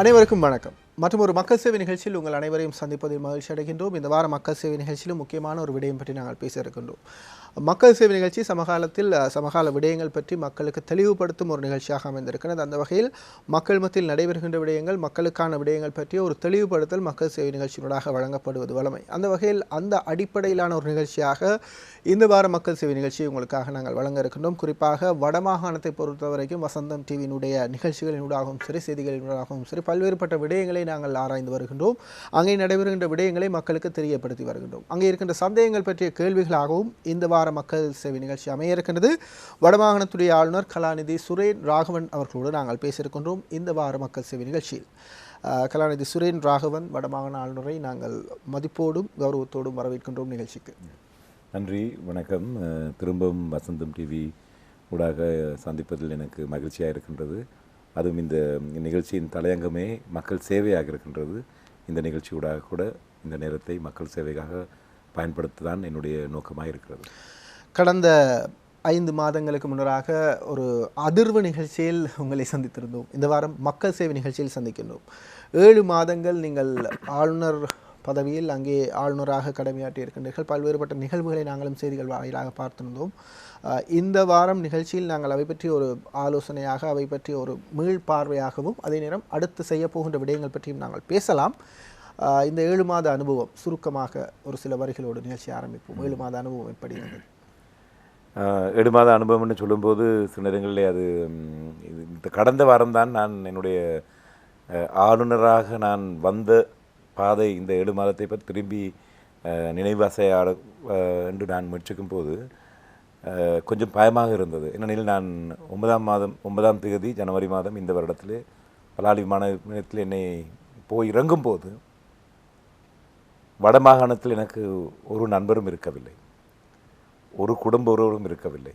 அனைவருக்கும் வணக்கம். மற்றும் ஒரு மக்கள் சேவை நிகழ்ச்சியில் உங்கள் அனைவரையும் சந்திப்பதில் மகிழ்ச்சி அடைகின்றோம். இந்த வார மக்கள் சேவை நிகழ்ச்சியிலும் முக்கியமான ஒரு விடயம் பற்றி நாங்கள் பேச இருக்கின்றோம். மக்கள் சேவை நிகழ்ச்சி சமகாலத்தில் சமகால விடயங்கள் பற்றி மக்களுக்கு தெளிவுபடுத்தும் ஒரு நிகழ்ச்சியாக அமைந்திருக்கிறது. அந்த வகையில் மக்கள் மத்தியில் நடைபெறுகின்ற விடயங்கள், மக்களுக்கான விடயங்கள் பற்றிய ஒரு தெளிவுபடுத்தல் மக்கள் சேவை நிகழ்ச்சியினூடாக வழங்கப்படுவது வழமை. அந்த வகையில் அந்த அடிப்படையிலான ஒரு நிகழ்ச்சியாக இந்த வார மக்கள் சேவை நிகழ்ச்சியை உங்களுக்காக நாங்கள் வழங்க இருக்கின்றோம். குறிப்பாக வடமாகாணத்தை பொறுத்தவரைக்கும் வசந்தம் டிவியினுடைய நிகழ்ச்சிகளினூடாகவும் சரி, செய்திகளினூடாகவும் சரி, பல்வேறுபட்ட விடயங்களை நாங்கள் ஆராய்ந்து வருகின்றோம். அங்கே நடைபெறுகின்ற விடயங்களை மக்களுக்கு தெரியப்படுத்தி வருகின்றோம். அங்கே இருக்கின்ற சந்தேகங்கள் பற்றிய கேள்விகளாகவும் இந்த வார மக்கள் சேவை நிகழ்ச்சி அமைய இருக்கின்றது. வடமாகாணத்துடைய ஆளுநர் கலாநிதி சுரேன் ராகவன் அவர்களோடு நாங்கள் பேசியிருக்கின்றோம் இந்த வார மக்கள் சேவை நிகழ்ச்சியில். கலாநிதி சுரேன் ராகவன் வடமாகாண ஆளுநரை நாங்கள் மதிப்போடும் கௌரவத்தோடும் வரவேற்கின்றோம் நிகழ்ச்சிக்கு. நன்றி, வணக்கம். திரும்பவும் வசந்தம் டிவி ஊடாக சந்திப்பதில் எனக்கு மகிழ்ச்சியாக இருக்கின்றது. அதுவும் இந்த நிகழ்ச்சியின் தலையங்கமே மக்கள் சேவையாக இருக்கின்றது. இந்த நிகழ்ச்சி ஊடாக கூட இந்த நேரத்தை மக்கள் சேவைக்காக பயன்படுத்ததான் என்னுடைய நோக்கமாக இருக்கிறது. கடந்த 5 மாதங்களுக்கு முன்னராக ஒரு அதிர்வு நிகழ்ச்சியில் உங்களை சந்தித்திருந்தோம். இந்த வாரம் மக்கள் சேவை நிகழ்ச்சியில் சந்திக்கின்றோம். 7 மாதங்கள் நீங்கள் ஆளுநர் பதவியில் அங்கே ஆளுநராக கடமையாற்றி இருக்கின்றீர்கள். பல்வேறுபட்ட நிகழ்வுகளை நாங்களும் செய்திகள் வாயிலாக பார்த்திருந்தோம். இந்த வாரம் நிகழ்ச்சியில் நாங்கள் அவை பற்றி ஒரு ஆலோசனையாக, அவை பற்றி ஒரு மீள் பார்வையாகவும், அதே நேரம் அடுத்து செய்ய போகின்ற விடயங்கள் பற்றியும் நாங்கள் பேசலாம். இந்த 7 மாத அனுபவம் சுருக்கமாக ஒரு சில வரிகளோடு நிகழ்ச்சி ஆரம்பிப்போம். 7 மாத அனுபவம் எப்படி இருந்தது? 7 மாத அனுபவம்னு சொல்லும்போது சில நேரங்களில் அது இந்த கடந்த வாரம்தான் நான் என்னுடைய ஆளுநராக நான் வந்த பாதை இந்த 7 மாதத்தை பற்றி திரும்பி நினைவாசையாட என்று நான் முயற்சிக்கும் போது கொஞ்சம் பயமாக இருந்தது. ஏனெனில் நான் 9ஆம் தேதி ஜனவரி மாதம் இந்த வருடத்திலே பலாலி விமானத்தில் என்னை போய் இறங்கும் போது வடமாகாணத்தில் எனக்கு ஒரு நண்பரும் இருக்கவில்லை, ஒரு குடும்ப உறவரும் இருக்கவில்லை.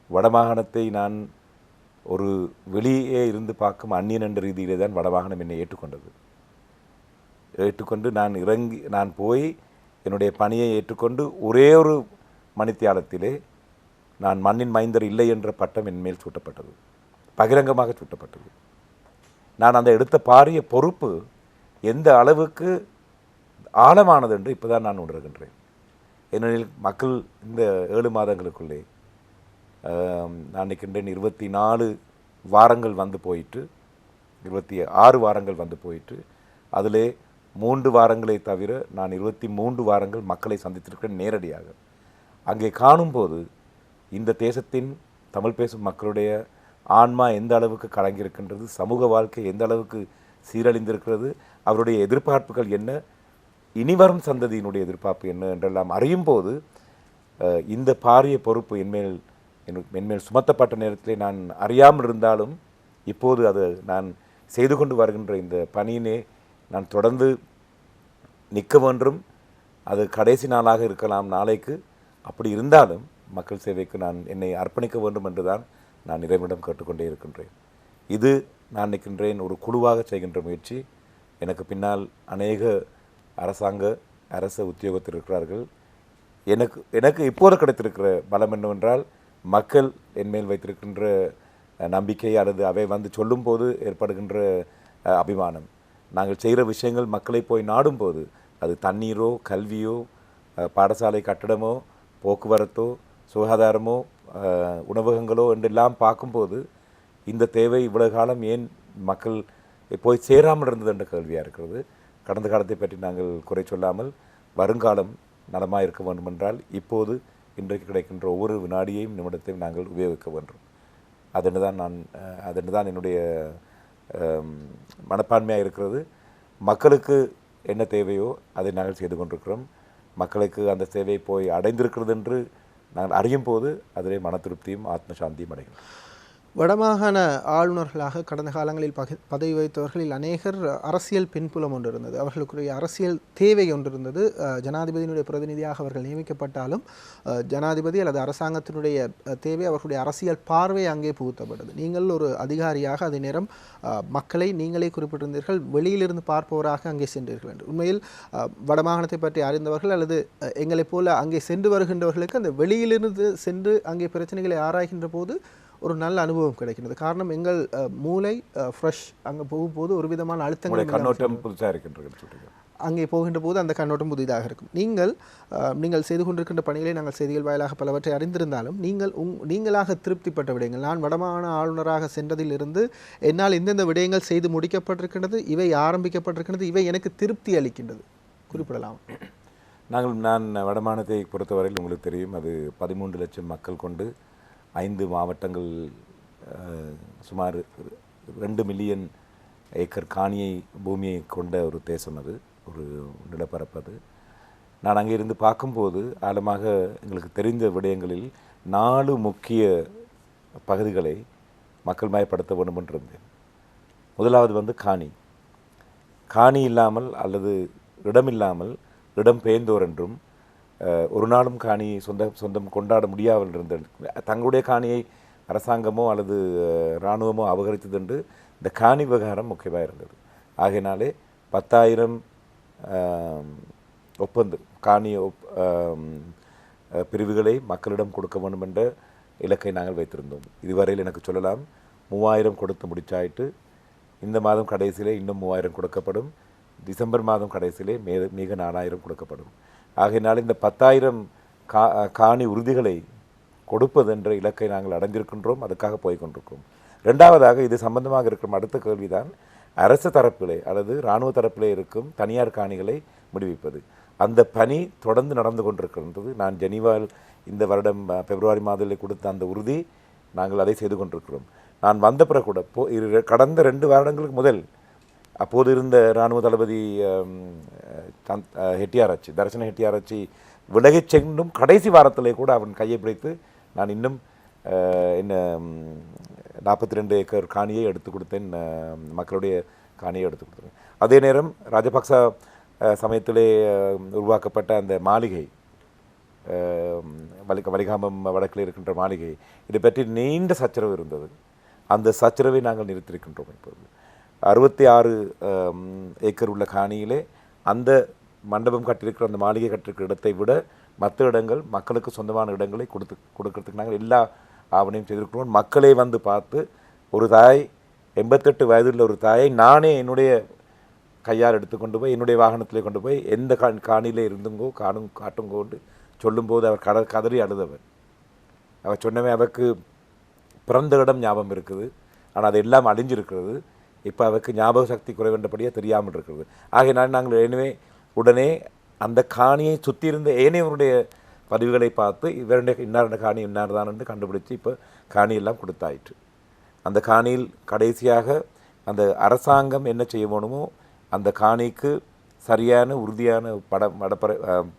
வடமாகாணத்தை நான் ஒரு வெளியே இருந்து பார்க்கும் அந்நியன் என்ற ரீதியிலே தான் வடமாகாணம் என்னை ஏற்றுக்கொண்டு நான் போய் என்னுடைய பணியை ஏற்றுக்கொண்டு ஒரே ஒரு மணித்தியாலத்திலே நான் மண்ணின் மைந்தர் இல்லை என்ற பட்டம் என் மேல் சூட்டப்பட்டது, பகிரங்கமாக சூட்டப்பட்டது. நான் அந்த எடுத்த பாரிய பொறுப்பு எந்த அளவுக்கு ஆழமானது என்று இப்போதான் நான் உணர்கின்றேன். ஏனெனில் மக்கள் இந்த 7 மாதங்களுக்குள்ளே நான் நினைக்கின்றேன் 24 வாரங்கள் வந்து போயிட்டு, 26 வாரங்கள் வந்து போயிட்டு, அதிலே 3 வாரங்களை தவிர நான் 23 வாரங்கள் மக்களை சந்தித்திருக்கிறேன் நேரடியாக. அங்கே காணும்போது இந்த தேசத்தின் தமிழ் பேசும் மக்களுடைய ஆன்மா எந்த அளவுக்கு கலங்கியிருக்கின்றது, சமூக வாழ்க்கை எந்த அளவுக்கு சீரழிந்திருக்கிறது, அவருடைய எதிர்பார்ப்புகள் என்ன, இனிவரும் சந்ததியினுடைய எதிர்பார்ப்பு என்ன என்றெல்லாம் அறியும் போது இந்த பாரிய பொறுப்பு என்மேல் சுமத்தப்பட்ட நேரத்திலே நான் அறியாமல் இருந்தாலும் இப்போது அது நான் செய்து கொண்டு வருகின்ற இந்த பணியினே நான் தொடர்ந்து நிற்க வேண்டும். அது கடைசி நாளாக இருக்கலாம் நாளைக்கு. அப்படி இருந்தாலும் மக்கள் சேவைக்கு நான் என்னை அர்ப்பணிக்க வேண்டும் என்று தான் நான் இறைவனிடம் கேட்டுக்கொண்டே இருக்கின்றேன். இது நான் நிற்கின்றேன் ஒரு குழுவாக செய்கின்ற முயற்சி. எனக்கு பின்னால் அநேக அரச உத்தியோகத்தில் இருக்கிறார்கள். எனக்கு இப்போது கிடைத்திருக்கிற பலம் என்னவென்றால் மக்கள் என்மேல் வைத்திருக்கின்ற நம்பிக்கை, அல்லது அவை வந்து சொல்லும்போது ஏற்படுகின்ற அபிமானம். நாங்கள் செய்கிற விஷயங்கள் மக்களை போய் நாடும்போது, அது தண்ணீரோ, கல்வியோ, பாடசாலை கட்டடமோ, போக்குவரத்தோ, சுகாதாரமோ, உணவகங்களோ என்றெல்லாம் பார்க்கும்போது இந்த தேவை இவ்வளவு காலம் ஏன் மக்கள் போய் சேராமல் இருந்தது என்ற கேள்வியாக இருக்கிறது. கடந்த காலத்தை பற்றி நாங்கள் குறை சொல்லாமல் வருங்காலம் நலமாக இருக்க வேண்டுமென்றால் இப்போது இன்றைக்கு கிடைக்கின்ற ஒவ்வொரு வினாடியையும் நிமிடத்தையும் நாங்கள் உபயோகிக்க வேண்டும். அதென்று தான் என்னுடைய மனப்பான்மையாக இருக்கிறது. மக்களுக்கு என்ன தேவையோ அதை நாங்கள் செய்து கொண்டிருக்கிறோம். மக்களுக்கு அந்த சேவை போய் அடைந்திருக்கிறது என்று நாங்கள் அறியும் போது அதிலே மன திருப்தியும் ஆத்ம சாந்தியும் அடைகிறோம். வடமாகாண ஆளுநர்களாக கடந்த காலங்களில் பதவி வகித்தவர்களில் அநேகர் அரசியல் பின்புலம் ஒன்று இருந்தது, அவர்களுக்குரிய அரசியல் தேவை ஒன்று இருந்தது. ஜனாதிபதியினுடைய பிரதிநிதியாக அவர்கள் நியமிக்கப்பட்டாலும் ஜனாதிபதி அல்லது அரசாங்கத்தினுடைய தேவை, அவர்களுடைய அரசியல் பார்வை அங்கே புகுத்தப்பட்டது. நீங்கள் ஒரு அதிகாரியாக அதே நேரம் மக்களை நீங்களே குறிப்பிட்டிருந்தீர்கள், வெளியிலிருந்து பார்ப்பவராக அங்கே சென்றீர்கள் என்று. உண்மையில் வடமாகாணத்தை பற்றி அறிந்தவர்கள் அல்லது எங்களைப் போல அங்கே சென்று வருகின்றவர்களுக்கு அந்த வெளியிலிருந்து சென்று அங்கே பிரச்சனைகளை ஆராய்கின்ற போது ஒரு நல்ல அனுபவம் கிடைக்கிறது. காரணம் எங்கள் மூளை ஃப்ரெஷ் அங்கே போகும்போது ஒரு விதமான அழுத்தங்கள் கண்ணோட்டம் புதுசாக இருக்கின்றது சொல்றீங்க. அங்கே போகின்ற போது அந்த கண்ணோட்டம் புதிதாக இருக்கும். நீங்கள் செய்து கொண்டிருக்கின்ற பணிகளை நாங்கள் செய்திகள் வாயிலாக பலவற்றை அறிந்திருந்தாலும் நீங்களாக திருப்திப்பட்ட விடயங்கள், நான் வடமாகாண ஆளுநராக சென்றதிலிருந்து என்னால் இந்தந்த விடயங்கள் செய்து முடிக்கப்பட்டிருக்கின்றது, இவை ஆரம்பிக்கப்பட்டிருக்கின்றது, இவை எனக்கு திருப்தி அளிக்கின்றது, குறிப்பிடலாம். நான் வடமாநிலத்தை பொறுத்தவரையில் உங்களுக்கு தெரியும், அது 13 லட்சம் மக்கள் கொண்டு 5 மாவட்டங்கள், சுமார் 2 மில்லியன் ஏக்கர் பூமியை கொண்ட ஒரு தேசம், அது ஒரு நிலப்பரப்பு. நான் அங்கே இருந்து பார்க்கும்போது ஆழமாக எங்களுக்கு தெரிந்த விடயங்களில் 4 முக்கிய பகுதிகளை மக்கள் மயப்படுத்த வேண்டும் என்று இருந்தேன். முதலாவது காணி இல்லாமல் அல்லது இடமில்லாமல் இடம் பெயர்ந்தோர் என்றும் ஒரு நாளும் காணி சொந்தம் கொண்டாட முடியாமல் இருந்த தங்களுடைய காணியை அரசாங்கமோ அல்லது இராணுவமோ அபகரித்தது என்று இந்த காணி விவகாரம் முக்கியமாக இருந்தது. ஆகையினாலே 10,000 காணி பிரிவுகளை மக்களிடம் கொடுக்க வேண்டும் என்ற இலக்கை நாங்கள் வைத்திருந்தோம். இதுவரையில் எனக்கு சொல்லலாம் 3,000 கொடுத்து முடிச்சாயிட்டு. இந்த மாதம் கடைசியிலே இன்னும் 3,000 கொடுக்கப்படும். டிசம்பர் மாதம் கடைசியிலே மிக 4,000 கொடுக்கப்படும். ஆகையினால் இந்த 10,000 காணி உறுதிகளை கொடுப்பது என்ற இலக்கை நாங்கள் அடைஞ்சிருக்கின்றோம். அதுக்காக போய்கொண்டிருக்கிறோம். ரெண்டாவதாக இது சம்பந்தமாக இருக்கிற அடுத்த கேள்விதான் அரசு தரப்பிலே அல்லது இராணுவ தரப்பிலே இருக்கும் தனியார் காணிகளை விடுவிப்பது. அந்த பணி தொடர்ந்து நடந்து கொண்டிருக்கின்றது. நான் ஜெனீவாவில் இந்த வருடம் பிப்ரவரி மாதத்தில் கொடுத்த அந்த உறுதி, நாங்கள் அதை செய்து கொண்டிருக்கிறோம். நான் வந்த பிறகு கூட கடந்த 2 வருடங்களுக்கு முதல் அப்போது இருந்த இராணுவ தளபதி தர்சன ஹெட்டியாராச்சி விலகிச் சென்றும் கடைசி வாரத்திலே கூட அவன் கையை பிடித்து நான் இன்னும் என்ன 42 ஏக்கர் காணியை எடுத்து கொடுத்தேன், மக்களுடைய காணியை எடுத்து கொடுத்தேன். அதே நேரம் ராஜபக்ச சமயத்திலே உருவாக்கப்பட்ட அந்த மாளிகை, வலிகாமம் வடக்கில் இருக்கின்ற மாளிகை, இதை பற்றி நீண்ட சச்சரவு இருந்தது. அந்த சச்சரவை நாங்கள் நிறுத்தியிருக்கின்றோம். இப்போது 66 ஏக்கர் உள்ள காணியிலே அந்த மண்டபம் கட்டியிருக்கிற அந்த மாளிகை கட்டியிருக்கிற இடத்தை விட மற்ற இடங்கள் மக்களுக்கு சொந்தமான இடங்களை கொடுக்கறதுக்கு நாங்கள் எல்லா ஆவணையும் செய்திருக்கிறோம். மக்களே வந்து பார்த்து, ஒரு தாய் 88 வயதுள்ள ஒரு தாயை நானே என்னுடைய கையால் எடுத்துக்கொண்டு போய் என்னுடைய வாகனத்திலே கொண்டு போய் எந்த காணியிலே இருந்துங்கோ காட்டுங்கோன்னு சொல்லும்போது அவர் கதறி அழுதவர். அவர் சொன்னவே அவருக்கு பிறந்த இடம் ஞாபகம் இருக்குது, ஆனால் அது எல்லாம் அழிஞ்சிருக்கிறது. இப்போ அவருக்கு ஞாபக சக்தி குறைவேண்டபடியாக தெரியாமல் இருக்கிறது. ஆகையினால் நாங்கள் உடனே அந்த காணியை சுற்றி இருந்த ஏனையவருடைய பதிவுகளை பார்த்து இவருடைய இன்னார் காணி இன்னார் தான் என்று கண்டுபிடிச்சு இப்போ காணியெல்லாம் கொடுத்தாயிற்று. அந்த காணியில் கடைசியாக அந்த அரசாங்கம் என்ன செய்ய வேணுமோ அந்த காணிக்கு சரியான உறுதியான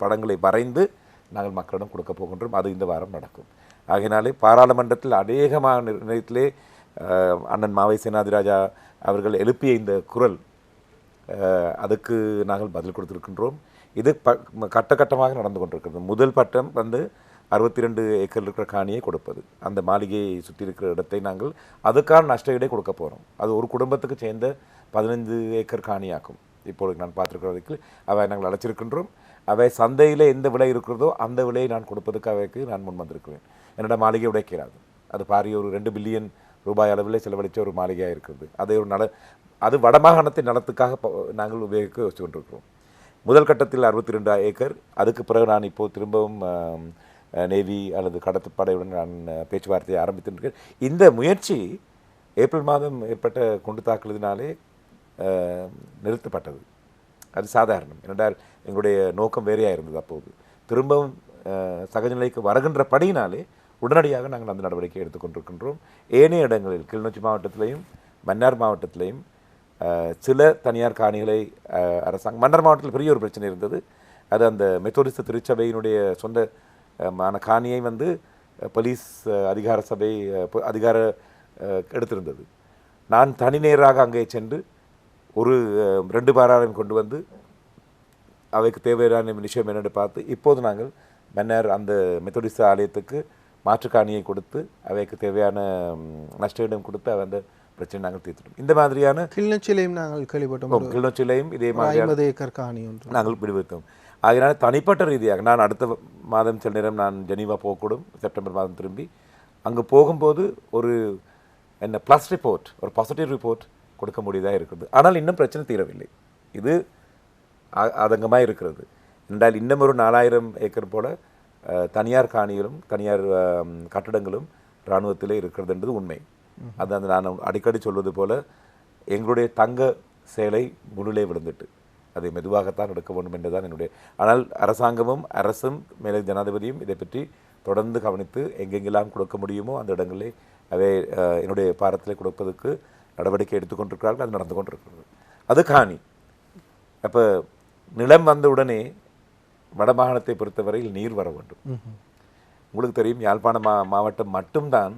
படங்களை வரைந்து நாங்கள் மக்களிடம் கொடுக்க போகின்றோம். அது இந்த வாரம் நடக்கும். ஆகையினாலே பாராளுமன்றத்தில் அநேகமான நிலையத்திலே அண்ணன் மாவை சேனாதிராஜா அவர்கள் எழுப்பிய இந்த குரல், அதுக்கு நாங்கள் பதில் கொடுத்திருக்கின்றோம். இது கட்டமாக நடந்து கொண்டிருக்கிறது. முதல் பட்டம் 62 ஏக்கர் இருக்கிற காணியை கொடுப்பது, அந்த மாளிகையை சுற்றி இருக்கிற இடத்தை நாங்கள் அதுக்கான நஷ்ட ஈடை கொடுக்க போகிறோம். அது ஒரு குடும்பத்துக்கு சேர்ந்த 15 ஏக்கர் காணியாக்கும். இப்போது நான் பார்த்துருக்கிறதுக்கு அவை நாங்கள் அழைச்சிருக்கின்றோம். அவை சந்தையில் எந்த விலை இருக்கிறதோ அந்த விலையை நான் கொடுப்பதுக்கு அவைக்கு நான் முன் வந்திருக்கிறேன். என்னோட மாளிகை உடைக்கிறாது. அது பாரிய ஒரு 2 பில்லியன் ரூபாய் அளவில் செலவழித்த ஒரு மாளிகையாக இருக்கிறது. அது வடமாகாணத்தின் நலத்துக்காக நாங்கள் உபயோகிக்க வச்சு கொண்டிருக்கிறோம். முதல் கட்டத்தில் 62 ஏக்கர். அதுக்கு பிறகு நான் இப்போது திரும்பவும் நேவி அல்லது கடற்படையுடன் நான் பேச்சுவார்த்தையை ஆரம்பித்திருக்கிறேன். இந்த முயற்சி ஏப்ரல் மாதம் ஏற்பட்ட குண்டு தாக்குதலினாலே நிறுத்தப்பட்டது. அது சாதாரணம். ஏனென்றால் எங்களுடைய நோக்கம் வேறையாக இருந்தது. அப்போது திரும்பவும் சகஜநிலைக்கு வருகின்ற படியினாலே உடனடியாக நாங்கள் அந்த நடவடிக்கை எடுத்துக்கொண்டிருக்கின்றோம். ஏனைய இடங்களில் கிளிநொச்சி மாவட்டத்திலையும் மன்னார் மாவட்டத்திலையும் சில தனியார் காணிகளை அரசாங்கம், மன்னார் மாவட்டத்தில் பெரிய ஒரு பிரச்சனை இருந்தது. அது அந்த மெத்தோடிஸ்ட் திருச்சபையினுடைய சொந்தமான காணியை போலீஸ் அதிகார எடுத்திருந்தது. நான் தனி நேராக அங்கே சென்று ஒரு 2 பாராளையும் கொண்டு வந்து அவைக்கு தேவையான விஷயம் என்னென்னு பார்த்து இப்போது நாங்கள் மன்னர் அந்த மெத்தோடிஸ்ட் ஆலயத்துக்கு மாற்று காணியை கொடுத்து அவைக்கு தேவையான நஷ்டம் கொடுத்து அந்த பிரச்சனை நாங்கள் தீர்த்துட்டோம். இந்த மாதிரியான கிளிநொச்சியிலையும் நாங்கள் கேள்விப்பட்டோம். கிளிநொச்சியிலையும் இதே மாதிரி 50 ஏக்கர் காணி நாங்கள் விடுவித்தோம். அதனால் தனிப்பட்ட ரீதியாக நான் அடுத்த மாதம் சில நேரம் நான் ஜெனீவா போகக்கூடும். செப்டம்பர் மாதம் திரும்பி அங்கே போகும்போது ஒரு என்ன ப்ளஸ் ரிப்போர்ட், ஒரு பாசிட்டிவ் ரிப்போர்ட் கொடுக்க முடியதாக இருக்குது. ஆனால் இன்னும் பிரச்சனை தீரவில்லை. இது அதங்கமாக இருக்கிறது. என்றால் இன்னும் ஒரு 4000 ஏக்கர் போல தனியார் காணிகளும் தனியார் கட்டடங்களும் இராணுவத்திலே இருக்கிறதுன்றது உண்மை. அது அந்த நான் அடிக்கடி சொல்வது போல எங்களுடைய தங்க சேலை முழுலே விழுந்துட்டு அதை மெதுவாகத்தான் எடுக்க வேண்டும் என்றுதான் என்னுடைய. ஆனால் அரசாங்கமும் அரசும் மேலே ஜனாதிபதியும் இதை பற்றி தொடர்ந்து கவனித்து எங்கெங்கெல்லாம் கொடுக்க முடியுமோ அந்த இடங்களே அவை என்னுடைய பாரத்தில் கொடுப்பதற்கு நடவடிக்கை எடுத்துக்கொண்டிருக்கிறார்கள். அது நடந்து கொண்டிருக்கிறது. அது காணி. அப்போ நிலம் வந்த உடனே வடமாகாணத்தை பொறுத்தவரையில் நீர் வர வேண்டும். உங்களுக்கு தெரியும், யாழ்ப்பாண மாவட்டம் மட்டும்தான்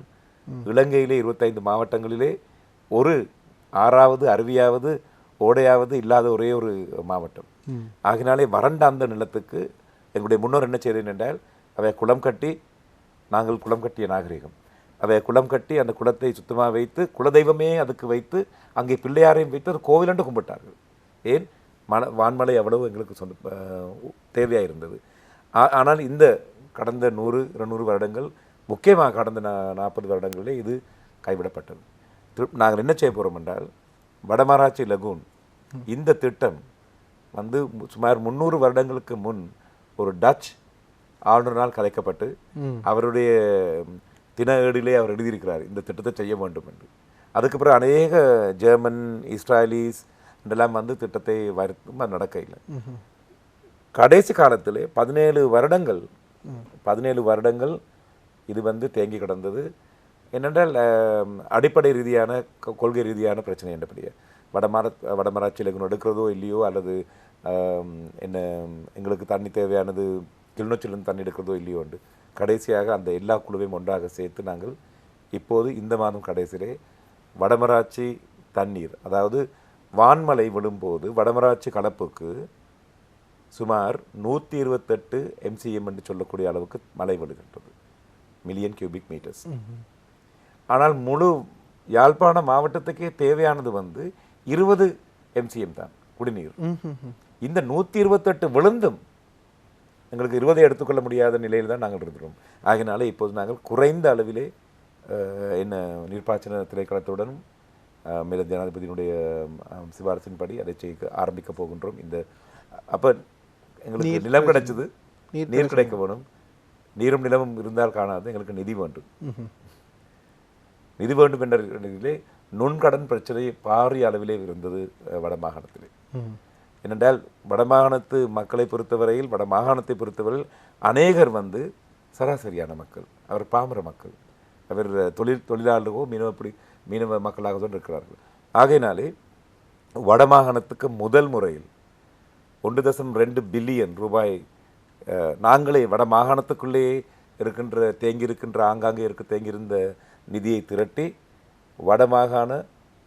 இலங்கையிலே 25 மாவட்டங்களிலே ஒரு 6வது அருவியாவது ஓடையாவது இல்லாத ஒரே ஒரு மாவட்டம். ஆகினாலே வறண்ட அந்த நிலத்துக்கு எங்களுடைய முன்னோர் என்ன செய்தேன் என்றால், அவை குளம் கட்டி, நாங்கள் குளம் கட்டிய நாகரிகம், அவை குளம் கட்டி அந்த குளத்தை சுத்தமாக வைத்து குலதெய்வமே அதுக்கு வைத்து அங்கே பிள்ளையாரையும் வைத்து அது கோவிலண்டு கும்பிட்டார்கள். ஏன்? வான்மலை அவ்வளவு எங்களுக்கு தேவையாக இருந்தது. ஆனால் இந்த கடந்த 100-200 வருடங்கள், முக்கியமாக கடந்த 40 வருடங்களிலே இது கைவிடப்பட்டது. நாங்கள் என்ன செய்ய போகிறோம் என்றால், வடமராட்சி லகூன் இந்த திட்டம் வந்து சுமார் 300 வருடங்களுக்கு முன் ஒரு டச் ஆளுநரால் கலைக்கப்பட்டு அவருடைய தின ஏடிலே அவர் எழுதியிருக்கிறார் இந்த திட்டத்தை செய்ய வேண்டும் என்று. அதுக்கு பிறகு அநேக ஜெர்மன், இஸ்ராயலீஸ் இதெல்லாம் வந்து திட்டத்தை வருத்தும், அது நடக்க இல்லை. கடைசி காலத்தில் 17 வருடங்கள் இது வந்து தேங்கி கிடந்தது. என்னென்றால் அடிப்படை ரீதியான கொள்கை ரீதியான பிரச்சனை என்றபடியே வடமராட்சியில் எடுக்கிறதோ இல்லையோ, அல்லது என்ன எங்களுக்கு தண்ணி தேவையானது கிளிநொச்சியிலிருந்து தண்ணி எடுக்கிறதோ இல்லையோ உண்டு. கடைசியாக அந்த எல்லா குழுவையும் ஒன்றாக சேர்த்து நாங்கள் இப்போது இந்த மாதம் கடைசியிலே வடமராட்சி தண்ணீர், அதாவது வான்மலை விழும்போது வடமராட்சி கலப்புக்கு சுமார் 128 MCM என்று சொல்லக்கூடிய அளவுக்கு மழை விழுகின்றது, மில்லியன் கியூபிக் மீட்டர்ஸ். ஆனால் முழு யாழ்ப்பாண மாவட்டத்துக்கே தேவையானது வந்து 20 MCM தான் குடிநீர். இந்த 128 விழுந்தும் எங்களுக்கு 20 எடுத்துக்கொள்ள முடியாத நிலையில் தான் நாங்கள் இருக்கிறோம். ஆகினாலே இப்போது நாங்கள் குறைந்த அளவிலே என்ன நீர்ப்பாய்ச்சன திணைக்களத்துடன் மேல ஜனாதிபதியினுடைய சிபாரிசின்படி அதை செய்ய ஆரம்பிக்க போகின்றோம். இந்த அப்போ எங்களுக்கு நிலம் கிடைச்சது, நீர் கிடைக்க வேணும். நீரும் நிலமும் இருந்தால் காணாது, எங்களுக்கு நிதி வேண்டும். நிதி வேண்டும் என்ற நிலையிலே நுண்கடன் பிரச்சனை பாரிய அளவிலே இருந்தது வடமாகாணத்திலே. ஏனென்றால் வடமாகாணத்து மக்களை பொறுத்தவரையில், வடமாகாணத்தை பொறுத்தவரையில் அநேகர் வந்து சராசரியான மக்கள், அவர் பாமர மக்கள், அவர் தொழிலாளர்களோ மீனவ மக்களாக தான் இருக்கிறார்கள். ஆகையினாலே வடமாகாணத்துக்கு முதல் முறையில் 1.2 பில்லியன் ரூபாய் நாங்களே வடமாகாணத்துக்குள்ளேயே இருக்கின்ற ஆங்காங்கே தேங்கியிருந்த நிதியை திரட்டி வடமாகாண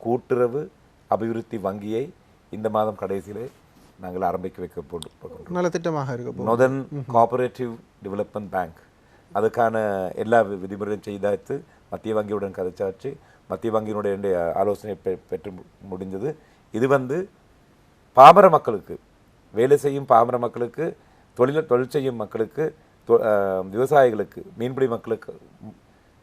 கூட்டுறவு அபிவிருத்தி வங்கியை இந்த மாதம் கடைசியிலே நாங்கள் ஆரம்பிக்க வைக்க போகிறோம். நல்ல திட்டமாக இருக்கு. நொதர்ன் கோஆபரேட்டிவ் டெவலப்மெண்ட் பேங்க் அதுக்கான எல்லா விதிமுறையும் செய்தாச்சு. மத்திய வங்கியுடன் கதைச்சாச்சு. மத்திய வங்கியினுடைய ஆலோசனை பெற்று முடிஞ்சது. இது வந்து பாமர மக்களுக்கு, வேலை செய்யும் பாமர மக்களுக்கு, தொழில் செய்யும் மக்களுக்கு, விவசாயிகளுக்கு, மீன்பிடி மக்களுக்கு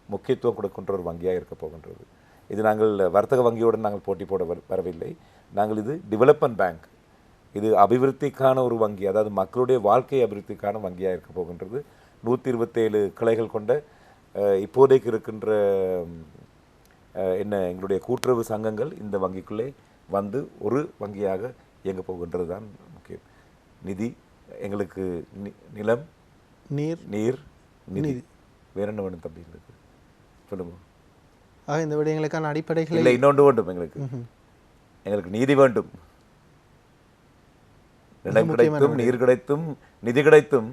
முக்கியத்துவம் கொடுக்கின்ற ஒரு வங்கியாக இருக்க போகின்றது. இது நாங்கள் வர்த்தக வங்கியுடன் நாங்கள் போட்டி போட வரவில்லை. நாங்கள் இது டெவலப்மெண்ட் பேங்க், இது அபிவிருத்திக்கான ஒரு வங்கி, அதாவது மக்களுடைய வாழ்க்கை அபிவிருத்திக்கான வங்கியாக இருக்க போகின்றது. 127 கிளைகள் கொண்ட இப்போதைக்கு இருக்கின்ற எங்களுடைய கூட்டுறவு சங்கங்கள் இந்த வங்கிக்குள்ளே வந்து ஒரு வங்கியாக இயங்க போகின்றது தான் முக்கியம். நிதி எங்களுக்கு நிலம், நீர் நிதி, வேற என்ன வேணும் தம்பி எங்களுக்கு சொல்லுங்க. இந்த விடயங்களுக்கான அடிப்படைகள் இல்லை, இன்னொன்று வேண்டும். எங்களுக்கு நீதி வேண்டும். நிலம் கிடைத்தும், நீர் கிடைத்தும், நிதி கிடைத்தும்,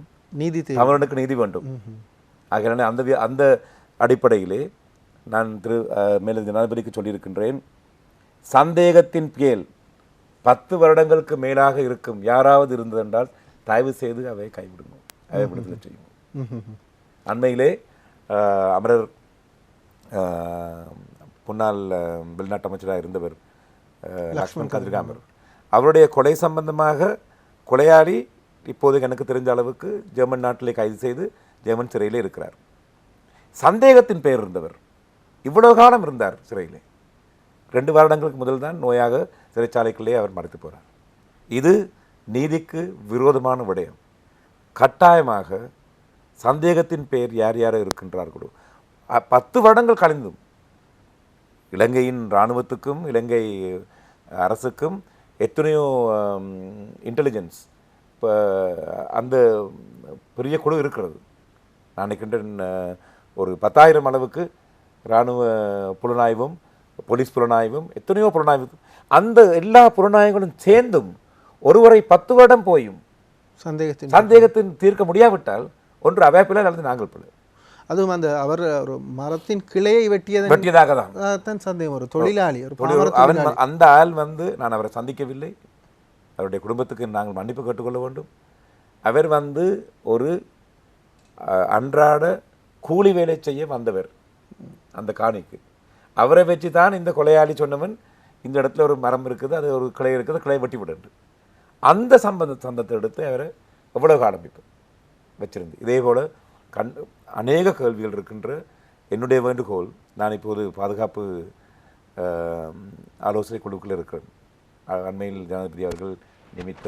தமிழனுக்கு நீதி வேண்டும். ஆகிய அந்த அடிப்படையிலே நான் மேல ஜனாதிபதிக்கு சொல்லியிருக்கின்றேன், சந்தேகத்தின் பேர் 10 வருடங்களுக்கு மேலாக இருக்கும் யாராவது இருந்ததென்றால் தயவு செய்து அவை கைவிடணும், அவை விடுதலை செய்யணும். அண்மையிலே அமரர் முன்னாள் வெளிநாட்டு அமைச்சராக இருந்தவர் லக்ஷ்மண் கதிர்காமர், அவருடைய கொலை சம்பந்தமாக கொலையாளி இப்போது எனக்கு தெரிஞ்ச அளவுக்கு ஜெர்மன் நாட்டிலே கைது செய்து ஜெர்மன் சிறையில் இருக்கிறார். சந்தேகத்தின் பெயர் இருந்தவர். இவ்வளவு காலம் இருந்தார் சிறையிலே. 2 வருடங்களுக்கு முதல் தான் நோயாக சிறைச்சாலைக்குள்ளே அவர் மறைத்து போகிறார். இது நீதிக்கு விரோதமான விடயம். கட்டாயமாக சந்தேகத்தின் பெயர் யார் யார் இருக்கின்றார்களோ 10 வருடங்கள் கழிந்தும் இலங்கையின் இராணுவத்துக்கும் இலங்கை அரசுக்கும் எத்தனையோ இன்டெலிஜென்ஸ் இப்போ அந்த பெரிய குழு இருக்கிறது. நான் நினைக்கின்றேன் ஒரு 10,000 அளவுக்கு இராணுவ புலனாய்வும் போலீஸ் புலனாய்வும் எத்தனையோ புலனாய்வு, அந்த எல்லா புலனாய்வுகளும் சேர்ந்தும் ஒருவரை 10 வருடம் போயும் சந்தேகத்தின் தீர்க்க முடியாவிட்டால் ஒன்று அவை பிள்ளை அல்லது நாங்கள் பிள்ளை. அதுவும் அந்த அவர் ஒரு மரத்தின் கிளையை வெட்டியதாக தான் சந்தேகம். ஒரு தொழிலாளி, அந்த ஆள் வந்து நான் அவரை சந்திக்கவில்லை. அவருடைய குடும்பத்துக்கு நாங்கள் மன்னிப்பு கேட்டுக்கொள்ள வேண்டும். அவர் வந்து ஒரு அன்றாட கூலி வேலை செய்ய வந்தவர் அந்த காணிக்கு. அவரை வச்சு தான் இந்த கொலையாளி சொன்னவன் இந்த இடத்துல ஒரு மரம் இருக்குது, அது ஒரு கிளை இருக்குது, கிளை வெட்டி விடுண்டு அந்த சந்தத்தை எடுத்து அவரை எவ்வளவு காலம் இப்போ வச்சிருந்து. இதே போல் அநேக கேள்விகள் இருக்கின்ற என்னுடைய வேண்டுகோள், நான் இப்போது பாதுகாப்பு ஆலோசனை குழுக்கள் இருக்கிறேன். அண்மையில் ஜனாதிபதி அவர்கள் நியமித்த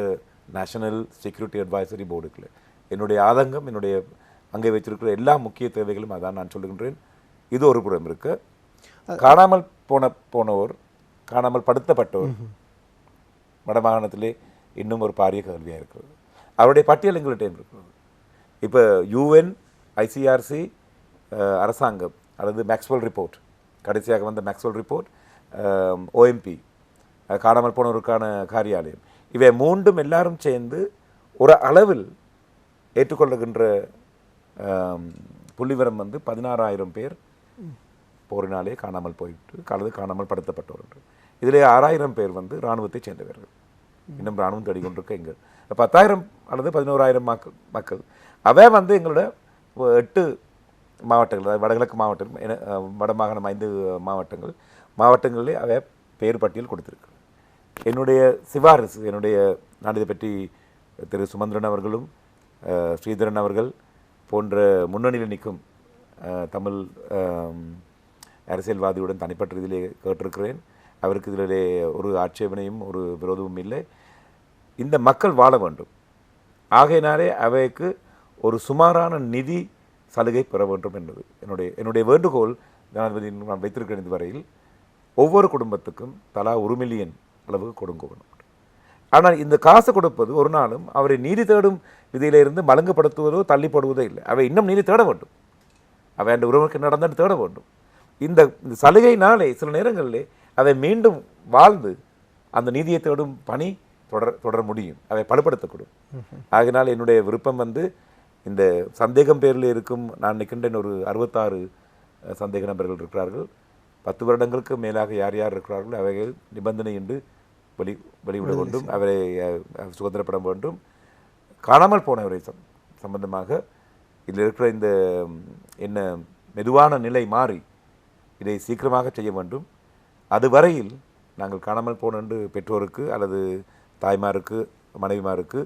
நேஷனல் செக்யூரிட்டி அட்வைசரி போர்டுக்குள்ள என்னுடைய ஆதங்கம், என்னுடைய அங்கே வைத்திருக்கிற எல்லா முக்கிய தேவைகளும் அதான் நான் சொல்லுகின்றேன். இது ஒரு புறம் இருக்க, காணாமல் போனோர், காணாமல் படுத்தப்பட்டோர் வடமாகாணத்திலே இன்னும் ஒரு பாரிய கேள்வியாக இருக்கிறது. அவருடைய பட்டியல் எங்கள்கிட்ட இருக்கிறது. இப்போ UN, ICRC, அரசாங்கம் அல்லது மேக்ஸ்வெல் ரிப்போர்ட், கடைசியாக வந்த மேக்ஸ்வெல் ரிப்போர்ட், OMP காணாமல் போனோருக்கான காரியாலயம், இவை மூன்றும் எல்லாரும் சேர்ந்து ஒரு அளவில் ஏற்றுக்கொள்ளுகின்ற புள்ளிவரம் வந்து 16,000 பேர் போரினாலே காணாமல் போயிட்டு அல்லது காணாமல் படுத்தப்பட்டோர் என்று. இதிலே 6,000 பேர் வந்து இராணுவத்தை சேர்ந்தவர்கள், இன்னும் இராணுவம் தேடிக்கொண்டிருக்க எங்கள் 10,000 அல்லது 11,000 மக்கள் அவை வந்து எங்களோட 8 மாவட்டங்கள், அதாவது வடகிழக்கு மாவட்டம், வடமாகாணம் 5 மாவட்டங்களிலே அவை பேர் பட்டியல் கொடுத்திருக்கு. என்னுடைய சிபாரிசு, நான் இதை பற்றி திரு சுமந்திரன் அவர்களும் ஸ்ரீதரன் அவர்கள் போன்ற முன்னணியில் நிற்கும் தமிழ் அரசியல்வாதியுடன் தனிப்பட்ட இதிலே கேட்டிருக்கிறேன். அவருக்கு இதிலே ஒரு ஆட்சேபனையும் ஒரு விரோதமும் இல்லை. இந்த மக்கள் வாழ வேண்டும். ஆகையினாலே அவைக்கு ஒரு சுமாரான நிதி சலுகை பெற வேண்டும் என்பது என்னுடைய வேண்டுகோள். ஜனாதிபதி நான் வைத்திருக்கிற இந்த வரையில் ஒவ்வொரு குடும்பத்துக்கும் தலா 1 மில்லியன் அளவுக்கு கொடுங்க வேண்டும். ஆனால் இந்த காசு கொடுப்பது ஒரு நாளும் அவரை நீதி தேடும் விதியிலிருந்து மலங்குபடுத்துவதோ தள்ளிப்படுவதோ இல்லை. அவை இன்னும் நீதி தேட வேண்டும். அவை அந்த உறவுக்கு நடந்து தேட வேண்டும். இந்த சலுகையினாலே சில நேரங்களிலே அவை மீண்டும் வாழ்ந்து அந்த நீதியை தேடும் பணி தொடர முடியும். அவை பலப்படுத்தக்கூடும். ஆகினால் என்னுடைய விருப்பம் வந்து இந்த சந்தேகம் பேரில் இருக்கும், நான் நிற்கின்றேன் ஒரு 66 சந்தேக நபர்கள் இருக்கிறார்கள். 10 வருடங்களுக்கு மேலாக யார் யார் இருக்கிறார்கள் அவைகள் நிபந்தனையின்றி வெளிவிட வேண்டும். அவரை சுதந்திரப்பட வேண்டும். காணாமல் போனவரை சம்பந்தமாக இதில் இருக்கிற இந்த என்ன மெதுவான நிலை மாறி இதை சீக்கிரமாக செய்ய வேண்டும். அதுவரையில் நாங்கள் காணாமல் போன பெற்றோருக்கு அல்லது தாய்மாருக்கு, மனைவிமாருக்கு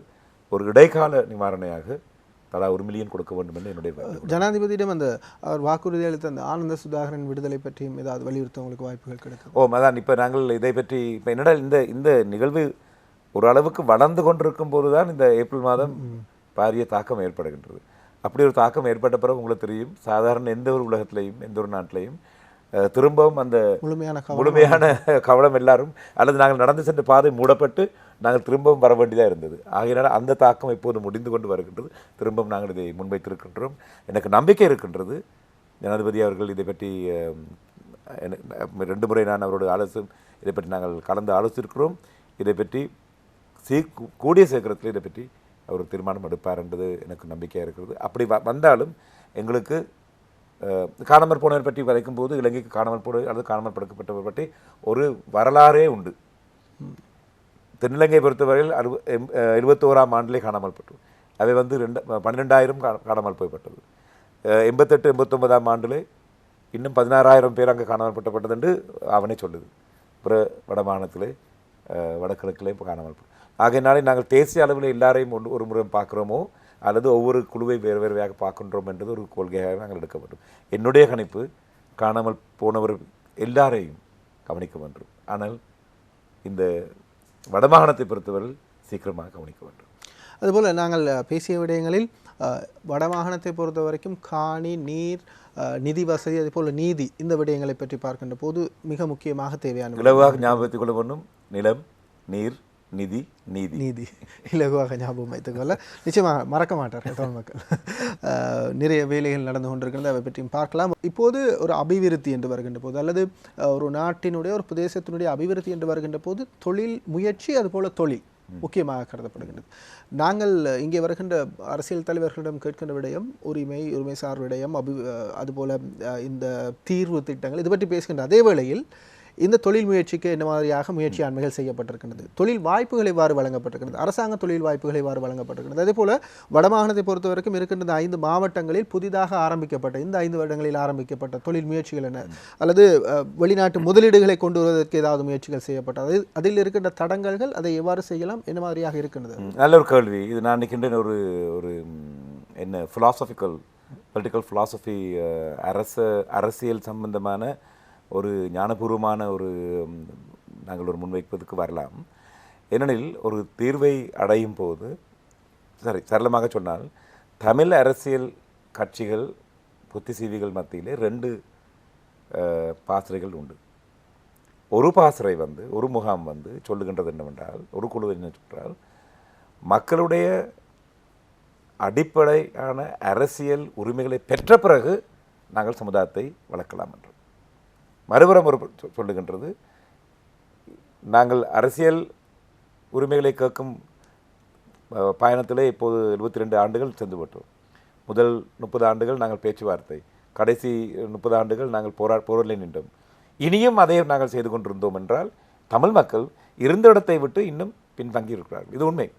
ஒரு இடைக்கால நிவாரணையாக தலா 1 மில்லியன் கொடுக்க வேண்டும் என்று என்னுடைய ஜனாதிபதியிடம் அந்த அவர் வாக்குறுதி அளித்த அந்த ஆனந்த சுதாகரன் விடுதலை பற்றியும் ஏதாவது வலியுறுத்த உங்களுக்கு வாய்ப்புகள் கிடைக்கும்? அதான் இப்போ நாங்கள் இதை பற்றி இப்போ என்னடா இந்த நிகழ்வு ஓரளவுக்கு வளர்ந்து கொண்டிருக்கும் போது தான் இந்த ஏப்ரல் மாதம் பாரிய தாக்கம் ஏற்படுகின்றது. அப்படி ஒரு தாக்கம் ஏற்பட்ட பிறகு உங்களுக்கு தெரியும், சாதாரண எந்த ஒரு உலகத்திலையும் எந்த ஒரு நாட்டிலையும் திரும்பவும் அந்த முழுமையான கவனம் எல்லாரும் அல்லது நாங்கள் நடந்து சென்ற பாதை மூடப்பட்டு நாங்கள் திரும்பவும் வர வேண்டியதாக இருந்தது. ஆகையினால் அந்த தாக்கம் இப்போது முடிந்து கொண்டு வருகின்றது. திரும்பவும் நாங்கள் இதை முன்வைத்திருக்கின்றோம். எனக்கு நம்பிக்கை இருக்கின்றது. ஜனாதிபதி அவர்கள் இதை பற்றி 2 முறை நான் அவரோட இதை பற்றி நாங்கள் கலந்து ஆலோசித்திருக்கிறோம். இதை பற்றி கூடிய சீக்கிரத்தில் இதை பற்றி அவர் தீர்மானம் எடுப்பார் என்பது எனக்கு நம்பிக்கையாக இருக்கிறது. அப்படி வந்தாலும் எங்களுக்கு காணாமல் போனவர் பற்றி வரைக்கும் போது இலங்கைக்கு காணாமல் போன அல்லது காணாமல் படுக்கப்பட்டவர் பற்றி ஒரு வரலாறே உண்டு. தென்னிலங்கை பொறுத்தவரையில் 71ஆம் ஆண்டிலே காணாமல் பட்டது. அவை வந்து 12,000 காணாமல் போய்பட்டது. 88, 89ஆம் ஆண்டிலே இன்னும் 16,000 பேர் அங்கே காணாமல் பட்டப்பட்டது என்று அவனே சொல்லுது. அப்புறம் வடமாகாணத்திலே வடகிழக்கிலே இப்போ காணாமல். ஆகையினாலே நாங்கள் தேசிய அளவில் எல்லாரையும் ஒரு முறை பார்க்குறோமோ அல்லது ஒவ்வொரு குழுவை வேறு வேறுவையாக பார்க்கின்றோம் என்றது ஒரு கொள்கையாக நாங்கள் எடுக்க வேண்டும். என்னுடைய கணிப்பு காணாமல் போனவர் எல்லாரையும் கவனிக்க வேண்டும். ஆனால் இந்த வடமாகாணத்தை பொறுத்தவரை சீக்கிரமாக கவனிக்க வேண்டும். அதுபோல் நாங்கள் பேசிய விடயங்களில் வடமாகாணத்தை பொறுத்த வரைக்கும் காணி, நீர், நிதி வசதி, அதேபோல் நீதி, இந்த விடயங்களை பற்றி பார்க்கின்ற போது மிக முக்கியமாக தேவையான இலவாக ஞாபகத்துக் கொள்ள வேண்டும். நிலம், நீர், நிதி, நீதி இலகுவாக ஞாபகம் வைத்துக்கொள்ள நிச்சயமாக மறக்க மாட்டார்கள் தமிழ் மக்கள். நிறைய வேலைகள் நடந்து கொண்டிருக்கிறது, அதை பற்றியும் பார்க்கலாம். இப்போது ஒரு அபிவிருத்தி என்று வருகின்ற போது, அல்லது ஒரு நாட்டினுடைய ஒரு பிரதேசத்தினுடைய அபிவிருத்தி என்று வருகின்ற போது தொழில் முயற்சி, அதுபோல தொழில் முக்கியமாக கருதப்படுகின்றது. நாங்கள் இங்கே வருகின்ற அரசியல் தலைவர்களிடம் கேட்கின்ற விடயம் உரிமைசார் விடயம், அதுபோல இந்த தீர்வு திட்டங்கள், இது பற்றி பேசுகின்ற அதே வேளையில் இந்த தொழில் முயற்சிக்கு என்ன மாதிரியாக முயற்சி ஆண்மைகள் செய்யப்பட்டிருக்கிறது, தொழில் வாய்ப்புகள் எவ்வாறு வழங்கப்பட்டிருக்கிறது, அரசாங்க தொழில் வாய்ப்புகள் எவ்வாறு வழங்கப்பட்டிருக்கிறது. அதே போல வடமாகாணத்தை பொறுத்த வரைக்கும் இருக்கின்ற 5 மாவட்டங்களில் புதிதாக ஆரம்பிக்கப்பட்ட இந்த 5 வருடங்களில் ஆரம்பிக்கப்பட்ட தொழில் முயற்சிகள் என்ன, அல்லது வெளிநாட்டு முதலீடுகளை கொண்டு வருவதற்கு ஏதாவது முயற்சிகள் செய்யப்பட்டது, அதில் இருக்கின்ற தடங்கல்கள், அதை எவ்வாறு செய்யலாம், என்ன மாதிரியாக இருக்கின்றது? நல்ல ஒரு கேள்வி. இது நான் நினைக்கின்றேன் ஒரு என்ன பொலிட்டிக்கல் ஃபிலாசபி, அரசியல் சம்பந்தமான ஒரு ஞானபூர்வமான நாங்கள் ஒரு முன்வைப்பதற்கு வரலாம். ஏனெனில் ஒரு தீர்வை அடையும் போது, சரளமாக சொன்னால், தமிழ் அரசியல் கட்சிகள் புத்திசீவிகள் மத்தியிலே 2 பாசறைகள் உண்டு. ஒரு பாசறை ஒரு முகாம் சொல்லுகின்றது என்னவென்றால், ஒரு குழு என்ன சொல்றால், மக்களுடைய அடிப்படையான அரசியல் உரிமைகளை பெற்ற பிறகு நாங்கள் சமுதாயத்தை வளர்க்கலாம் என்று. மறுபுறம் சொல்லுகின்றது, நாங்கள் அரசியல் உரிமைகளை கேட்கும் பயணத்திலே இப்போது 72 ஆண்டுகள் சென்று விட்டோம். முதல் 30 ஆண்டுகள் நாங்கள் பேச்சுவார்த்தை, கடைசி 30 ஆண்டுகள் நாங்கள் போரில் நின்றோம். இனியும் அதை நாங்கள் செய்து கொண்டிருந்தோம் என்றால் தமிழ் மக்கள் இருந்த இடத்தை விட்டு இன்னும் பின்தங்கி இருக்கிறார்கள். இது உண்மை.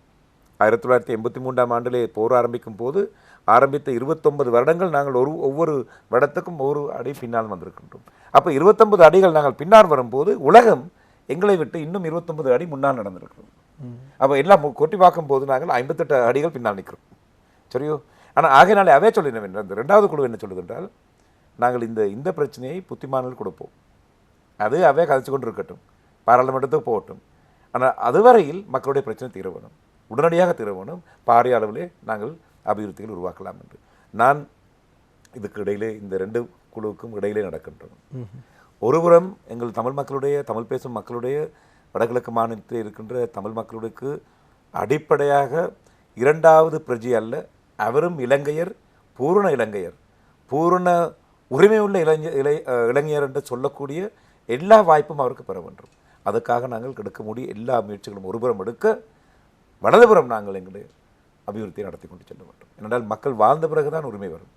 1983ஆம் ஆண்டிலே போர் ஆரம்பிக்கும் போது ஆரம்பித்த 29 வருடங்கள் நாங்கள் ஒவ்வொரு வருடத்துக்கும் ஒரு அடி பின்னால் வந்திருக்கின்றோம். அப்போ 29 அடிகள் நாங்கள் பின்னால் வரும்போது உலகம் எங்களை விட்டு இன்னும் 29 அடி முன்னால் நடந்திருக்கிறோம். அப்போ எல்லாம் கொட்டி பார்க்கும் போது நாங்கள் 58 அடிகள் பின்னால் நிற்கிறோம். சரியோ? ஆனால் ஆகையினாலே அவே சொல்லினோம் என்ற அந்த 2வது குழு என்ன சொல்லுகின்றால், நாங்கள் இந்த பிரச்சனையை புத்திமான்கள் கொடுப்போம், அது அவே கதைச்சு கொண்டு இருக்கட்டும், பாராளுமன்றத்துக்கு போகட்டும், ஆனால் அதுவரையில் மக்களுடைய பிரச்சனை தீர வேணும், உடனடியாக தீர வேணும், பாரிய அளவிலே நாங்கள் அபிவிருத்திகள் உருவாக்கலாம் என்று. நான் இதுக்கு இடையிலே இந்த 2 குழுவுக்கும் இடையிலே நடக்கின்றோம். ஒருபுறம் எங்கள் தமிழ் பேசும் மக்களுடைய வடகிழக்கு மாநிலத்தில் இருக்கின்ற தமிழ் மக்களுக்கு அடிப்படையாக 2வது பிரஜை அல்ல, அவரும் இலங்கையர், பூரண இலங்கையர், பூரண உரிமையுள்ள இளைஞர் என்று சொல்லக்கூடிய எல்லா வாய்ப்பும் அவருக்கு பெற வேண்டும். அதுக்காக நாங்கள் எடுக்க எல்லா முயற்சிகளும் ஒருபுறம் எடுக்க, வலதுபுறம் நாங்கள் எங்களுடைய அபிவிருத்தியை நடத்தி கொண்டு செல்ல வேண்டும். ஏனென்றால் மக்கள் வாழ்ந்த பிறகுதான் உரிமை வரும்.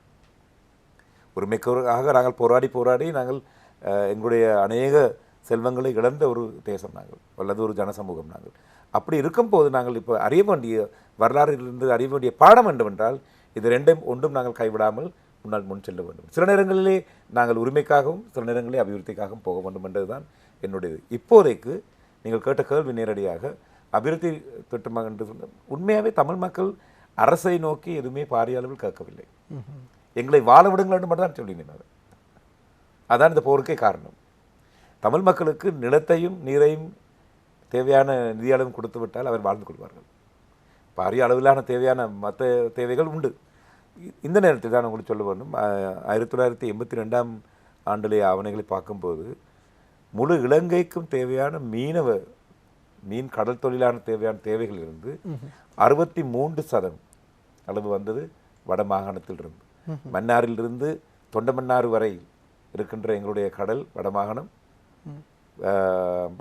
உரிமைக்காக நாங்கள் போராடி நாங்கள் எங்களுடைய அநேக செல்வங்களை இழந்த ஒரு தேசம் நாங்கள், அல்லது ஒரு ஜனசமூகம் நாங்கள். அப்படி இருக்கும்போது நாங்கள் இப்போ அறிய வேண்டிய வரலாறிலிருந்து அறிய வேண்டிய பாடம் என்னவென்றால், இது 2ம் ஒன்றும் நாங்கள் கைவிடாமல் முன் செல்ல வேண்டும். சில நேரங்களிலே நாங்கள் உரிமைக்காகவும் சில நேரங்களிலே அபிவிருத்திக்காகவும் போக வேண்டும் என்றதுதான் என்னுடையது. இப்போதைக்கு நீங்கள் கேட்ட கேள்வி நேரடியாக அபிவிருத்தி திட்டமாக என்று சொன்ன, உண்மையாகவே தமிழ் மக்கள் அரசை நோக்கி எதுவுமே பாரிய அளவில் கேட்கவில்லை. எங்களை வாழ விடுங்கள் என்று மட்டும் தான் சொல்லினார். அதான் இந்த போருக்கே காரணம். தமிழ் மக்களுக்கு நிலத்தையும் நீரையும் தேவையான நிதியாளரும் கொடுத்து விட்டால் அவர் வாழ்ந்து கொள்வார்கள். பாரிய அளவிலான தேவையான மற்ற தேவைகள் உண்டு. இந்த நேரத்தில் தான் உங்களுக்கு சொல்ல வேண்டும், 1982ஆம் ஆண்டிலே ஆவணங்களை பார்க்கும்போது முழு இலங்கைக்கும் தேவையான மீன் கடல் தொழிலான தேவையான தேவைகள் இருந்து 63% அளவு வந்தது வட மாகாணத்தில் இருந்து. மன்னாரிலிருந்து தொண்டமன்னாறு வரை இருக்கின்ற எங்களுடைய கடல் வடமாகாணம்,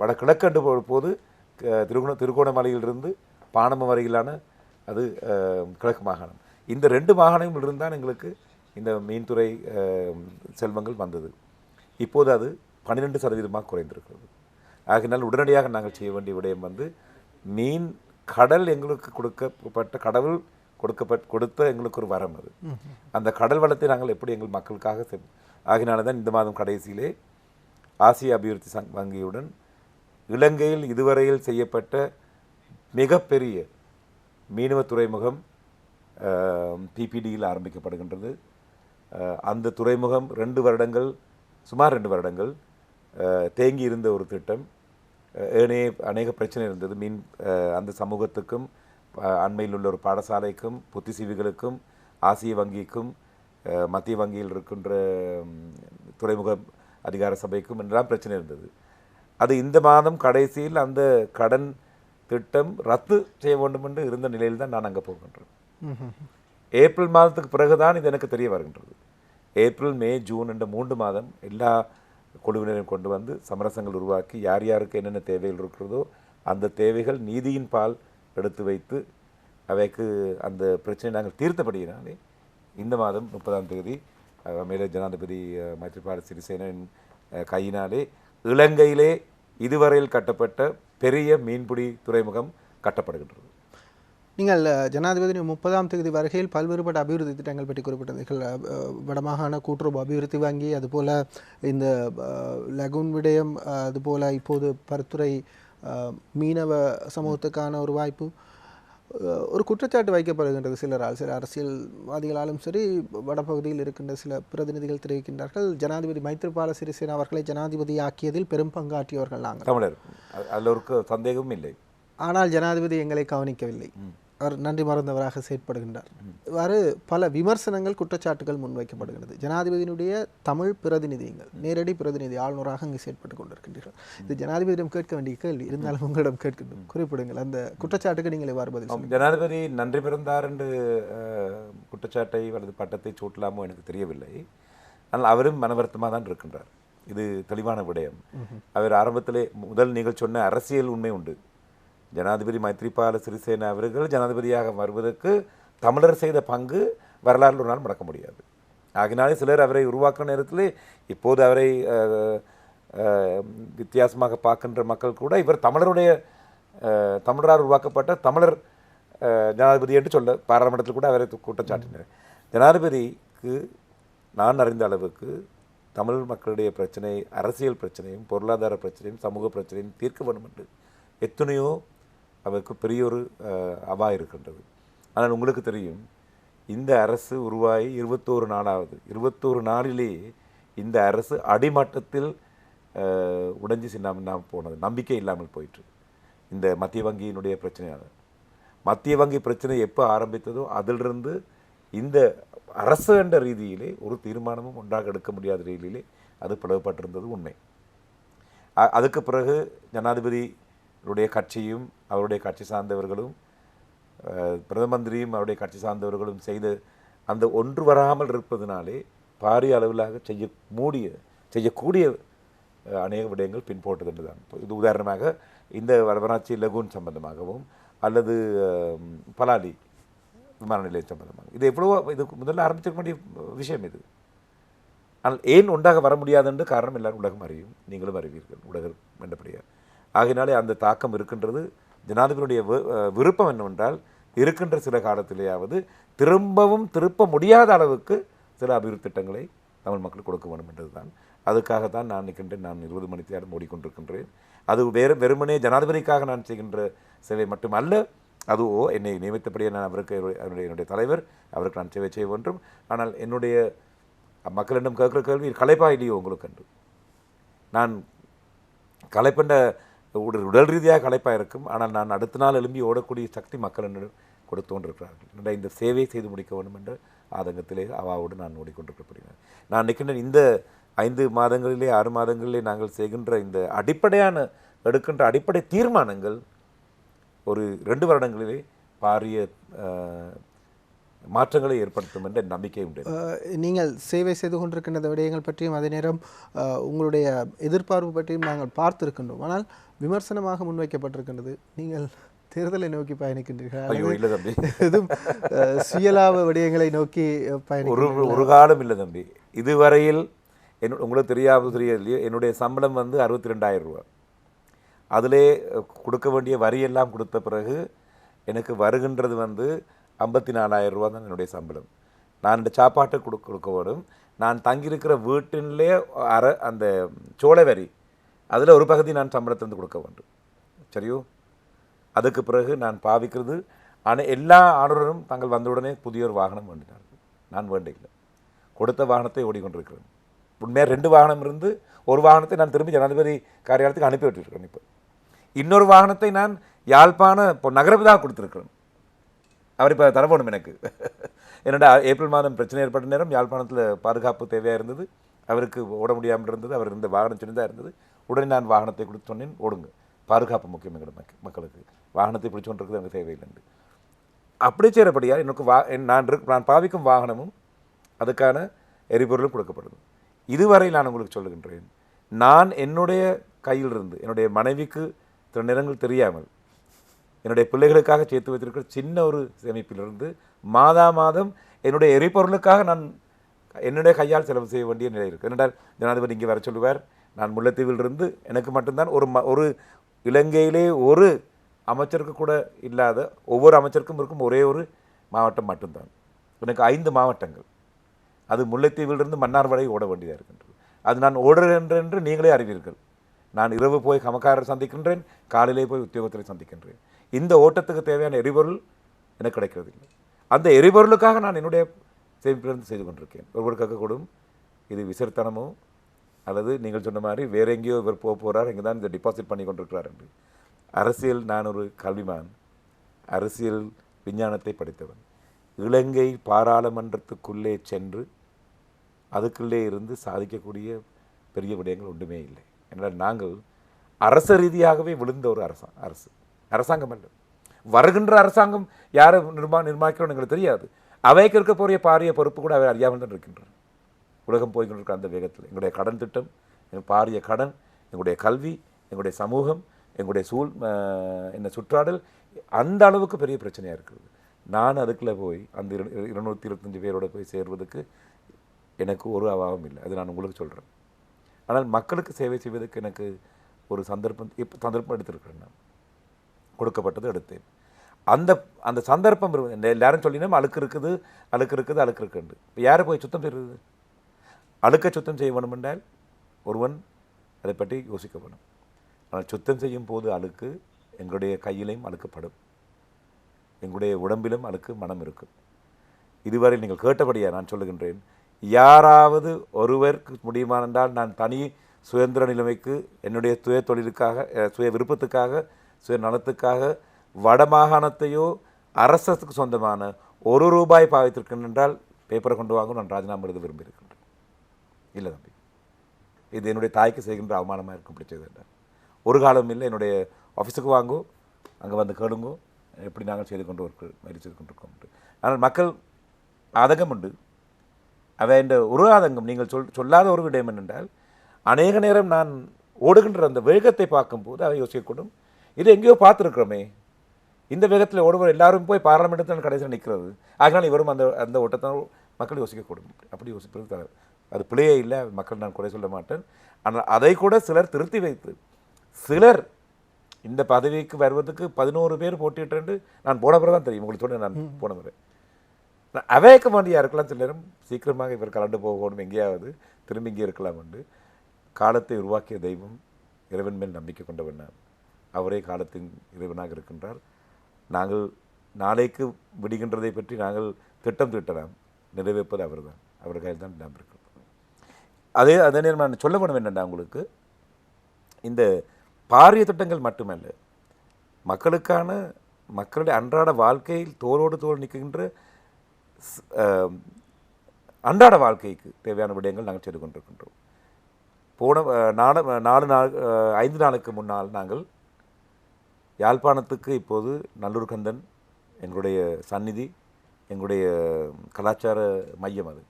வடகிழக்கு போது திருகோணமலையிலிருந்து பாணம வரையிலான அது கிழக்கு மாகாணம். இந்த 2 மாகாணங்களிலிருந்து தான் எங்களுக்கு இந்த மீன்துறை செல்வங்கள் வந்தது. இப்போது அது 12% குறைந்திருக்கிறது. ஆகினால் உடனடியாக நாங்கள் செய்ய வேண்டிய விடயம் மீன் கடல் எங்களுக்கு கொடுக்கப்பட்ட கடவுள் கொடுத்த எங்களுக்கு ஒரு வரம். அது அந்த கடல் வளத்தை நாங்கள் எப்படி எங்கள் மக்களுக்காக ஆகினால தான் இந்த மாதம் கடைசியிலே ஆசிய அபிவிருத்தி வங்கியுடன் இலங்கையில் இதுவரையில் செய்யப்பட்ட மிகப்பெரிய மீனவ துறைமுகம் பிபிடியில் ஆரம்பிக்கப்படுகின்றது. அந்த துறைமுகம் 2 வருடங்கள் சுமார் 2 வருடங்கள் தேங்கி இருந்த ஒரு திட்டம். அநேக பிரச்சனை இருந்தது. அந்த சமூகத்துக்கும் அண்மையில் உள்ள ஒரு பாடசாலைக்கும் புத்திசீவிகளுக்கும் ஆசிய வங்கிக்கும் மத்திய வங்கியில் இருக்கின்ற துறைமுக அதிகார சபைக்கும் எல்லாம் பிரச்சனை இருந்தது. அது இந்த மாதம் கடைசியில் அந்த கடன் திட்டம் ரத்து செய்ய வேண்டும் என்று இருந்த நிலையில் தான் நான் அங்கே போகின்றேன். ஏப்ரல் மாதத்துக்கு பிறகுதான் இது எனக்கு தெரிய வருகின்றது. ஏப்ரல், மே, ஜூன் என்ற 3 மாதம் எல்லா குழுவினரையும் கொண்டு வந்து சமரசங்கள் உருவாக்கி யார் யாருக்கு என்னென்ன தேவைகள் இருக்கிறதோ அந்த தேவைகள் நீதியின் பால் எடுத்து வைத்து அவைக்கு அந்த பிரச்சனை நாங்கள் தீர்த்தபடியினாலே இந்த மாதம் 30ஆம் தேதி மேலே ஜனாதிபதி மைத்ரிபால சிறிசேனவின் கையினாலே இலங்கையிலே இதுவரையில் கட்டப்பட்ட பெரிய மீன்பிடி துறைமுகம் கட்டப்படுகின்றது. நீங்கள் ஜனாதிபதி 30ஆம் தேதி வருகையில் பல்வேறுபட்ட அபிவிருத்தி திட்டங்கள் பற்றி குறிப்பிட்டீர்கள். வடமாகாண கூட்டுறவு அபிவிருத்தி வங்கி, அதுபோல் இந்த லகுன் விடயம், அதுபோல் இப்போது பருத்துறை மீனவ சமூகத்துக்கான ஒரு வாய்ப்பு. ஒரு குற்றச்சாட்டு வைக்கப்படுகின்றது சிலரால், சில அரசியல்வாதிகளாலும் சரி, வடபகுதியில் இருக்கின்ற சில பிரதிநிதிகள் தெரிவிக்கின்றார்கள், ஜனாதிபதி மைத்ரிபால சிறிசேன அவர்களை ஜனாதிபதி ஆக்கியதில் பெரும் பங்காற்றியவர்கள் நாங்கள் தமிழர், அதில் ஒரு சந்தேகமும் இல்லை. ஆனால் ஜனாதிபதி எங்களை கவனிக்கவில்லை, அவர் நன்றி மறந்தவராக செயற்படுகின்றார். இவ்வாறு பல விமர்சனங்கள், குற்றச்சாட்டுகள் முன்வைக்கப்படுகிறது. ஜனாதிபதியினுடைய தமிழ் பிரதிநிதிகள், நேரடி பிரதிநிதி ஆளுநராக அங்கு செயற்பட்டுக் கொண்டிருக்கின்றீர்கள். இது ஜனாதிபதியிடம் கேட்க வேண்டிய கேள்வி, இருந்தாலும் உங்களிடம் கேட்கின்றோம். குறிப்பிடுங்கள், அந்த குற்றச்சாட்டுக்கு நீங்கள் எவ்வாறு பதில்? ஜனாதிபதி நன்றி பிறந்தார் என்று குற்றச்சாட்டை அல்லது பட்டத்தை சூட்டலாமோ எனக்கு தெரியவில்லை. ஆனால் அவரும் மனவருத்தமாக தான் இருக்கின்றார். இது தெளிவான விடயம். அவர் ஆரம்பத்திலே முதல் நீங்கள் சொன்ன அரசியல் உண்மை உண்டு. ஜனாதிபதி மைத்ரிபால சிறிசேன அவர்கள் ஜனாதிபதியாக வருவதற்கு தமிழர் செய்த பங்கு வரலாறு ஒரு நாள் மறக்க முடியாது. ஆகினாலே சிலர் அவரை உருவாக்குற நேரத்தில் இப்போது அவரை வித்தியாசமாக பார்க்கின்ற மக்கள் கூட இவர் தமிழரால் உருவாக்கப்பட்ட தமிழர் ஜனாதிபதி என்று சொல்ல பாராளுமன்றத்தில் கூட அவரை குற்றச்சாட்டினார். ஜனாதிபதிக்கு நான் அறிந்த அளவுக்கு தமிழ் மக்களுடைய பிரச்சனை, அரசியல் பிரச்சனையும் பொருளாதார பிரச்சனையும் சமூக பிரச்சனையும் தீர்க்க வேண்டும் என்று எத்தனையோ அவருக்கு பெரிய ஒரு அவா இருக்கின்றது. ஆனால் உங்களுக்கு தெரியும், இந்த அரசு உருவாகி 21 நாளாவது. 21 நாளிலேயே இந்த அரசு அடிமட்டத்தில் உடைஞ்சி சின்னாமல் போனது, நம்பிக்கை இல்லாமல் போயிற்று. இந்த மத்திய வங்கியினுடைய பிரச்சனையாக, மத்திய வங்கி பிரச்சனை எப்போ ஆரம்பித்ததோ அதிலிருந்து இந்த அரசு என்ற ரீதியிலே ஒரு தீர்மானமும் ஒன்றாக எடுக்க முடியாத ரீதியிலே அது பிளவுபட்டிருந்தது உண்மை. அதுக்கு பிறகு ஜனாதிபதியுடைய கட்சியும் அவருடைய கட்சி சார்ந்தவர்களும் பிரதம மந்திரியும் அவருடைய கட்சி சார்ந்தவர்களும் செய்த அந்த ஒன்று வராமல் இருப்பதனாலே பாரிய அளவிலாக செய்யக்கூடிய அநேக விடயங்கள் பின்போட்டது என்று தான். இது உதாரணமாக இந்த வடமராட்சி லகூன் சம்பந்தமாகவும் அல்லது பலாலி விமான நிலையம் சம்பந்தமாக இது எவ்வளவோ இது முதல்ல ஆரம்பிச்சிருக்க வேண்டிய விஷயம் இது. ஆனால் ஏன் ஒன்றாக வர முடியாது என்று காரணம் எல்லாரும் உலகம் அறியும், நீங்களும் அறிவீர்கள் உலகம் வேண்டபடியாக. ஆகினாலே அந்த தாக்கம் இருக்கின்றது. ஜனாதிபதியுடைய விருப்பம் என்னவென்றால் இருக்கின்ற சில காலத்திலேயாவது திருப்ப முடியாத அளவுக்கு சில அபிவிருத்தி திட்டங்களை தமிழ் மக்கள் கொடுக்க வேண்டும் என்றதுதான். அதுக்காகத்தான் நான் நிற்கின்றேன். நான் 20 மணி நேரம் ஓடிக்கொண்டிருக்கின்றேன். அது வெறுமனே ஜனாதிபதிக்காக நான் செய்கின்ற சேவை மட்டுமல்ல, அதுவோ என்னை நியமித்தபடியே நான் அவருக்கு என்னுடைய தலைவர், அவருக்கு நான் சேவை செய்ய வேண்டும். ஆனால் என்னுடைய மக்களிடம் கேட்குற கேள்வி, களைப்பா இல்லையோ உங்களுக்கு என்று. நான் களைப்பண்ட உடல் ரீதியாக களைப்பாக இருக்கும், ஆனால் நான் அடுத்த நாள் எழும்பி ஓடக்கூடிய சக்தி மக்களிடம் கொடுத்து கொண்டிருக்கிறார்கள். என்னுடைய இந்த சேவை செய்து முடிக்க வேண்டும் என்ற ஆதங்கத்திலே அவாவோடு நான் ஓடிக்கொண்டிருக்கப்படுகிறேன். நான் நிற்கின்ற இந்த 5 மாதங்களிலே 6 மாதங்களிலே நாங்கள் செய்கின்ற இந்த எடுக்கின்ற அடிப்படை தீர்மானங்கள் ஒரு 2 வருடங்களிலே பாரிய மாற்றங்களை ஏற்படுத்தும் என்ற நம்பிக்கை உண்டு. நீங்கள் சேவை செய்து கொண்டிருக்கின்ற விடயங்கள் பற்றியும் அதே நேரம் உங்களுடைய எதிர்பார்ப்பு பற்றியும் நாங்கள் பார்த்திருக்கின்றோம். ஆனால் விமர்சனமாக முன்வைக்கப்பட்டிருக்கின்றது, நீங்கள் தேர்தலை நோக்கி பயணிக்கின்றீர்கள், எதுவும் சுயலாப விடயங்களை நோக்கி ஒரு காலம் இல்லை தம்பி. இதுவரையில் உங்களுக்கு தெரியலையோ, என்னுடைய சம்பளம் 62,000 ரூபா. அதிலே கொடுக்க வேண்டிய வரியெல்லாம் கொடுத்த பிறகு எனக்கு வருகின்றது 54,000 ரூபா தான் என்னுடைய சம்பளம். நான் இந்த சாப்பாட்டை கொடுக்க வரும். நான் தங்கியிருக்கிற வீட்டிலே அந்த சோள வரி அதில் ஒரு பகுதி நான் சம்பளத்திலிருந்து கொடுக்க வேண்டும். சரியோ? அதுக்கு பிறகு நான் பாவிக்கிறது ஆனால் எல்லா ஆளுநரும் தாங்கள் வந்தவுடனே புதிய ஒரு வாகனம் வேண்டினார்கள். நான் வேண்டியில்லை. கொடுத்த வாகனத்தை ஓடிக்கொண்டிருக்கிறேன். உண்மையாக 2 வாகனம் இருந்து ஒரு வாகனத்தை நான் திரும்பி ஜனாதிபதி காரியாலயத்துக்கு அனுப்பி விட்டுருக்கிறேன். இப்போ இன்னொரு வாகனத்தை நான் யாழ்ப்பாண இப்போ நகரபிதாக கொடுத்துருக்கிறேன். அவர் இப்போ தரப்போணும் எனக்கு. என்னோட ஏப்ரல் மாதம் பிரச்சனை ஏற்பட்ட நேரம் யாழ்ப்பாணத்தில் பாதுகாப்பு தேவையாக இருந்தது. அவருக்கு ஓட முடியாமல் இருந்தது. அவர் இந்த வாகனம் சின்னதாக இருந்தது. உடனே நான் வாகனத்தை கொடுத்து சொன்னேன், ஓடுங்க, பாதுகாப்பு முக்கியம் எங்களோட மக்களுக்கு, வாகனத்தை பிடிச்சு கொண்டிருக்கிறது எனக்கு தேவையில்லை. அப்படி செய்கிறபடியால் எனக்கு நான் பாவிக்கும் வாகனமும் அதுக்கான எரிபொருளும் கொடுக்கப்படுது. இதுவரை நான் உங்களுக்கு சொல்லுகின்றேன், நான் என்னுடைய கையிலிருந்து என்னுடைய மனைவிக்கு சில நேரங்கள் தெரியாமல் என்னுடைய பிள்ளைகளுக்காக சேர்த்து வைத்திருக்கிற சின்ன ஒரு சேமிப்பிலிருந்து மாதம் என்னுடைய எரிபொருளுக்காக நான் என்னுடைய கையால் செலவு செய்ய வேண்டிய நிலை இருக்குது. என்னென்றால் ஜனாதிபதி இங்கே வர சொல்லுவார், நான் முல்லைத்தீவிலிருந்து எனக்கு மட்டும்தான் ஒரு இலங்கையிலே ஒரு அமைச்சருக்கு கூட இல்லாத, ஒவ்வொரு அமைச்சருக்கும் இருக்கும் ஒரே ஒரு மாவட்டம் மட்டும்தான். எனக்கு 5 மாவட்டங்கள். அது முல்லைத்தீவிலிருந்து மன்னார் வரை ஓட வேண்டியதாக இருக்கின்றது. அது நான் ஓடுகிறேன் என்று நீங்களே அறிவீர்கள். நான் இரவு போய் கமக்காரர் சந்திக்கின்றேன், காலையிலே போய் உத்தியோகத்தில் சந்திக்கின்றேன். இந்த ஓட்டத்துக்கு தேவையான எரிபொருள் எனக்கு கிடைக்கிறதில்லை. அந்த எரிபொருளுக்காக நான் என்னுடைய சேமிப்பிலிருந்து செய்து கொண்டிருக்கேன். ஒருவர் கேட்கக்கூடும், இது விசர்த்தனமோ அல்லது நீங்கள் சொன்ன மாதிரி வேற எங்கேயோ இவர் போகிறார், இங்கே தான் இதை டிபாசிட் பண்ணி கொண்டிருக்கிறார் என்று. அரசியல், நான் ஒரு கல்விமான், அரசியல் விஞ்ஞானத்தை படித்தவன். இலங்கை பாராளுமன்றத்துக்குள்ளே சென்று அதுக்குள்ளே இருந்து சாதிக்கக்கூடிய பெரிய விடயங்கள் ஒன்றுமே இல்லை. என்றால் நாங்கள் அரச ரீதியாகவே விழுந்த ஒரு அரசாங்கம் அல்ல. வருகின்ற அரசாங்கம் யாரை நிர்மாணிக்கிறோம் எங்களுக்கு தெரியாது. அவைக்கு இருக்க போகிற பாரிய பொறுப்பு கூட அவை அறியாமல் தான் இருக்கின்றன. உலகம் போய்கொண்டிருக்கிற அந்த வேகத்தில் எங்களுடைய கடன் திட்டம், எங்கள் பாரிய கடன், எங்களுடைய கல்வி, எங்களுடைய சமூகம், எங்களுடைய சுற்றாடல் அந்த அளவுக்கு பெரிய பிரச்சனையாக இருக்குது. நான் அதுக்குள்ளே போய் அந்த 225 பேரோட போய் சேர்வதற்கு எனக்கு ஒரு அவாவும் இல்லை. அது நான் உங்களுக்கு சொல்கிறேன். ஆனால் மக்களுக்கு சேவை செய்வதற்கு எனக்கு ஒரு சந்தர்ப்பம் எடுத்திருக்கிறேன். நான் கொடுக்கப்பட்டது எடுத்தேன். அந்த சந்தர்ப்பம் எல்லாரும் சொல்லினோம், அழுக்கு இருக்குது. இப்போ யாரை போய் சுத்தம் செய்கிறது? அழுக்கை சுத்தம் செய்ய வேணும் என்றால் ஒருவன் அதை பற்றி யோசிக்க வேணும். ஆனால் சுத்தம் செய்யும் போது அழுக்கு எங்களுடைய கையிலையும் அழுக்கப்படும், எங்களுடைய உடம்பிலும் அழுக்கு மனம் இருக்கும். இதுவரை நீங்கள் கேட்டபடியாக நான் சொல்லுகின்றேன், யாராவது ஒருவருக்கு முடியுமானென்றால் நான் தனி சுதந்திர நிலைமைக்கு என்னுடைய சுய தொழிலுக்காக, சுய விருப்பத்துக்காக, சுய நலத்துக்காக வடமாகாணத்தையோ அரசுக்கு சொந்தமான ₹1 பாவித்திருக்கேன் என்றால் பேப்பரை கொண்டு வாங்க, நான் ராஜினாமா எழுத விரும்பியிருக்கின்றேன். இல்லை தம்பி, இது என்னுடைய தாய்க்கு செய்கின்ற அவமானமாக இருக்கும். பிடிச்சது என்றால் ஒரு காலம் இல்லை. என்னுடைய ஆஃபீஸுக்கு வாங்கோ, அங்கே வந்து கேளுங்கோ, எப்படி நாங்கள் செய்து கொண்டிருக்கோம். ஆனால் மக்கள் ஆதங்கம் உண்டு. அவை இந்த ஒரு ஆதங்கம் நீங்கள் சொல்லாத ஒரு விடயம் என்னென்றால், அநேக நேரம் நான் ஓடுகின்ற அந்த வேகத்தை பார்க்கும்போது அவை யோசிக்கக்கூடும், இது எங்கேயோ பார்த்துருக்குறோமே, இந்த வேகத்தில் ஓடுவோம் எல்லாரும் போய் பாராளுமன்றத்தில் கடைசியில் நிற்கிறது, அதனால் இவரும் அந்த ஓட்டத்தை மக்கள் யோசிக்கக்கூடும். அப்படி யோசிப்பது அது பிள்ளையே இல்லை. மக்கள் நான் குறை சொல்ல மாட்டேன். ஆனால் அதை கூட சிலர் திருத்தி வைத்து, சிலர் இந்த பதவிக்கு வருவதற்கு 11 பேர் போட்டிட்டு நான் போன பிறகு தான் தெரியும். உங்களுக்கு சொன்னேன், நான் போன முறை அவைக்க வேண்டியா இருக்கலாம். சில நேரம் சீக்கிரமாக இவர் கலந்து போகணும், எங்கேயாவது திரும்பி இங்கே இருக்கலாம் என்று. காலத்தை உருவாக்கிய தெய்வம் இறைவன் மேல் நம்பிக்கை கொண்டவன் நான். அவரே காலத்தின் இறைவனாக இருக்கின்றார். நாங்கள் நாளைக்கு விடுகின்றதை பற்றி நாங்கள் திட்டம் தீட்டலாம், நிறைவேற்பது அவர் தான். அவர் கையில் தான் நாம் இருக்கிறோம். அதே நேரம் நான் சொல்ல வேணும் என்னென்னா, உங்களுக்கு இந்த பாரிய திட்டங்கள் மட்டுமல்ல, மக்களுடைய அன்றாட வாழ்க்கையில் தோளோடு தோல் நிற்கின்ற அன்றாட வாழ்க்கைக்கு தேவையான விடயங்கள் நாங்கள் செய்து கொண்டிருக்கின்றோம். போன 5 நாளுக்கு முன்னால் நாங்கள் யாழ்ப்பாணத்துக்கு இப்போது நல்லூர் கந்தன் எங்களுடைய சந்நிதி, எங்களுடைய கலாச்சார மையம், அது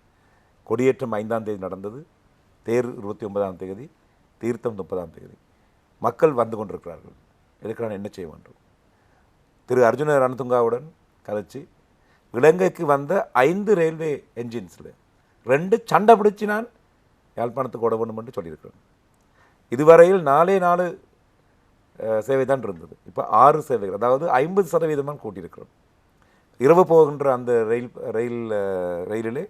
கொடியேற்றம் 5ஆம் தேதி நடந்தது, தேர் 29ஆம் தேதி, தீர்த்தம் 30ஆம் தேதி. மக்கள் வந்து கொண்டிருக்கிறார்கள். இதுக்கு நான் என்ன செய்ய வேண்டும்? திரு அர்ஜுன ரணதுங்காவுடன் கதைச்சு இலங்கைக்கு வந்த 5 ரயில்வே என்ஜின்ஸில் 2 சண்டை பிடிச்சி நான் யாழ்ப்பாணத்துக்கு ஓட வேண்டும் என்று சொல்லியிருக்கிறேன். இதுவரையில் 4 சேவை தான் இருந்தது. இப்போ 6 சேவைகள், அதாவது 50% கூட்டியிருக்கிறோம். இரவு போகின்ற அந்த ரயிலிலே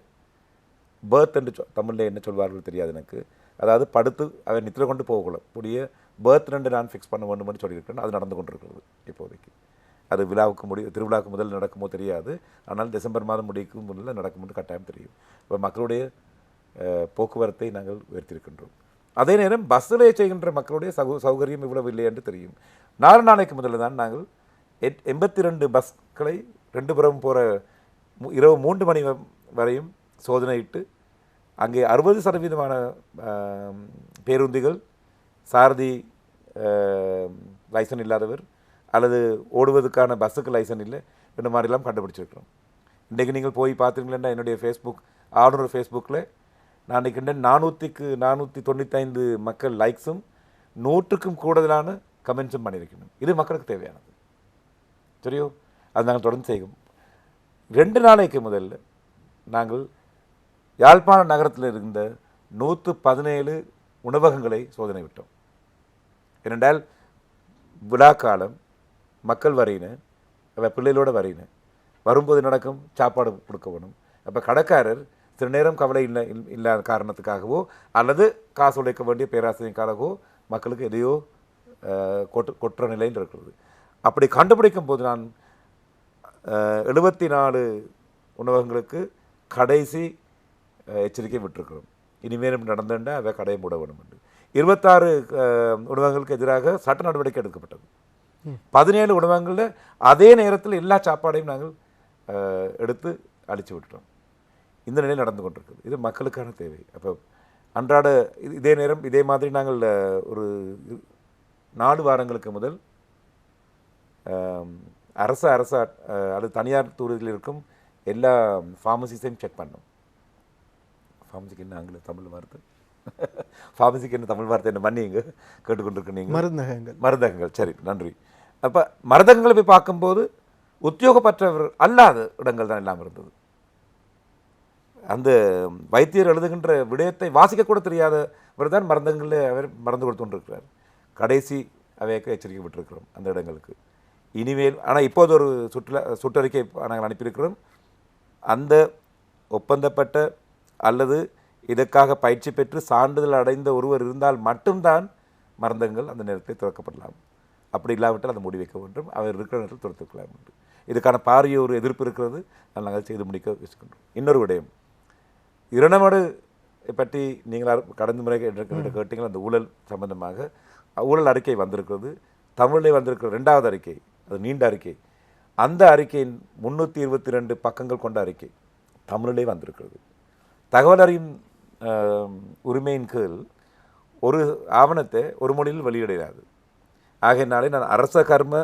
பேர்த் என்று தமிழில் என்ன சொல்வார்கள் தெரியாது எனக்கு, அதாவது படுத்து அவன் நித்திர கொண்டு போகக்கூடாது, புதிய பேர்த் 2 நான் ஃபிக்ஸ் பண்ண வேண்டும் என்று சொல்லியிருக்கிறேன். அது நடந்து கொண்டிருக்கிறது இப்போதைக்கு. அது திருவிழாவுக்கு முதல் நடக்குமோ தெரியாது. ஆனால் டிசம்பர் மாதம் முடிக்கும் முதல்ல நடக்கும் என்று கட்டாயம் தெரியும். இப்போ மக்களுடைய போக்குவரத்தை நாங்கள் உயர்த்தியிருக்கின்றோம். அதே நேரம் பஸ்ஸிலே செய்கின்ற மக்களுடைய சௌகரியம் இவ்வளவு இல்லை என்று தெரியும். 4 நாளைக்கு முதல்ல தான் நாங்கள் 82 பஸ்களை 2 புறம் போகிற இரவு 3 மணி வரையும் சோதனையிட்டு அங்கே 60% பேருந்துகள் சாரதி லைசன் இல்லாதவர் அல்லது ஓடுவதற்கான பஸ்ஸுக்கு லைசன் இல்லை இந்த மாதிரிலாம் கண்டுபிடிச்சிருக்கிறோம். இன்றைக்கு நீங்கள் போய் பார்த்தீங்களா என்னுடைய ஆளுநர் ஃபேஸ்புக்கில் நான் இன்றைக்கு 495 மக்கள் லைக்ஸும் 100க்கும் கூடுதலான கமெண்ட்ஸும் பண்ணியிருக்கணும். இது மக்களுக்கு தேவையானது. சரியோ, அது நாங்கள் தொடர்ந்து செய்வோம். 2 நாளைக்கு முதல்ல நாங்கள் யாழ்ப்பாண நகரத்தில் இருந்த 117 உணவகங்களை சோதனை விட்டோம். ஏனென்றால் விழாக்காலம் மக்கள் வரையின, பிள்ளைகளோட வரையின, வரும்போது நடக்கும் சாப்பாடு கொடுக்க வேணும். அப்போ கடைக்காரர் சில நேரம் கவலை இல்லாத காரணத்துக்காகவோ அல்லது காசு உழைக்க வேண்டிய பேராசைக்காகவோ மக்களுக்கு எதையோ கொட்டுற நிலையில் இருக்கிறது. அப்படி கண்டுபிடிக்கும் போது நான் 74 உணவகங்களுக்கு கடைசி எச்சரிக்கை விட்டிருக்கிறோம். இனிமேலும் நடந்துட்டா அவை கடையை மூட வேணும் என்று. 26 உணவகங்களுக்கு எதிராக சட்ட நடவடிக்கை எடுக்கப்பட்டது. 17 உணவகங்களில் அதே நேரத்தில் எல்லா சாப்பாடையும் நாங்கள் எடுத்து அழித்து விட்டுட்டோம். இந்த நிலை நடந்து கொண்டிருக்குது. இது மக்களுக்கான தேவை. அப்போ அன்றாட இதே நேரம் இதே மாதிரி நாங்கள் ஒரு 4 வாரங்களுக்கு முதல் அரசு அல்லது தனியார் துறையில் இருக்கும் எல்லா ஃபார்மசிஸையும் செக் பண்ணோம். ஃபார்மசிக்கு என்ன ஆங்கில தமிழ் வார்த்தை? ஃபார்மசிக்கு என்ன தமிழ் வார்த்தை? என்ன மன்னிங்க, கேட்டுக்கொண்டிருக்க நீங்கள். மருந்தகங்கள். சரி, நன்றி. அப்போ மருந்தகங்களை போய் பார்க்கும்போது உத்தியோகப்பற்றவர் அல்லாத இடங்கள் தான் எல்லாம் இருந்தது. அந்த வைத்தியர் எழுதுகின்ற விடயத்தை வாசிக்கக்கூட தெரியாதவர் தான் மருந்தகங்களில் அவர் மருந்து கொடுத்து கொண்டிருக்கிறார். கடைசி அவைக்கு எச்சரிக்கை விட்டிருக்கிறோம் அந்த இடங்களுக்கு. இனிமேல் ஆனால் இப்போது ஒரு சுற்றறிக்கை நாங்கள் அனுப்பியிருக்கிறோம். அந்த ஒப்பந்தப்பட்ட அல்லது இதற்காக பயிற்சி பெற்று சான்றிதழ் அடைந்த ஒருவர் இருந்தால் மட்டும்தான் மருந்தகங்கள் அந்த நேரத்தை திறக்கப்படலாம். அப்படி இல்லாவிட்டால் அதை முடிவைக்க வேண்டும். அவர் இருக்கிற நேரத்தில் திறத்துக்கலாம் என்று இதுக்கான பாரிய ஒரு எதிர்ப்பு இருக்கிறது. நாங்கள் செய்து முடிக்க வச்சுக்கின்றோம். இன்னொரு விடயம், இரணமடு பற்றி நீங்கள் கடந்த முறை கேட்டீங்கள். அந்த ஊழல் சம்பந்தமாக ஊழல் அறிக்கை வந்திருக்கிறது. தமிழிலே வந்திருக்கிற 2வது அறிக்கை, அது நீண்ட அறிக்கை. அந்த அறிக்கையின் 322 பக்கங்கள் கொண்ட அறிக்கை தமிழிலே வந்திருக்கிறது. தகவல் அறியும் உரிமையின் கீழ் ஒரு ஆவணத்தை ஒரு மொழியில் வெளியிடாது. ஆகையினாலே நான் அரச கர்ம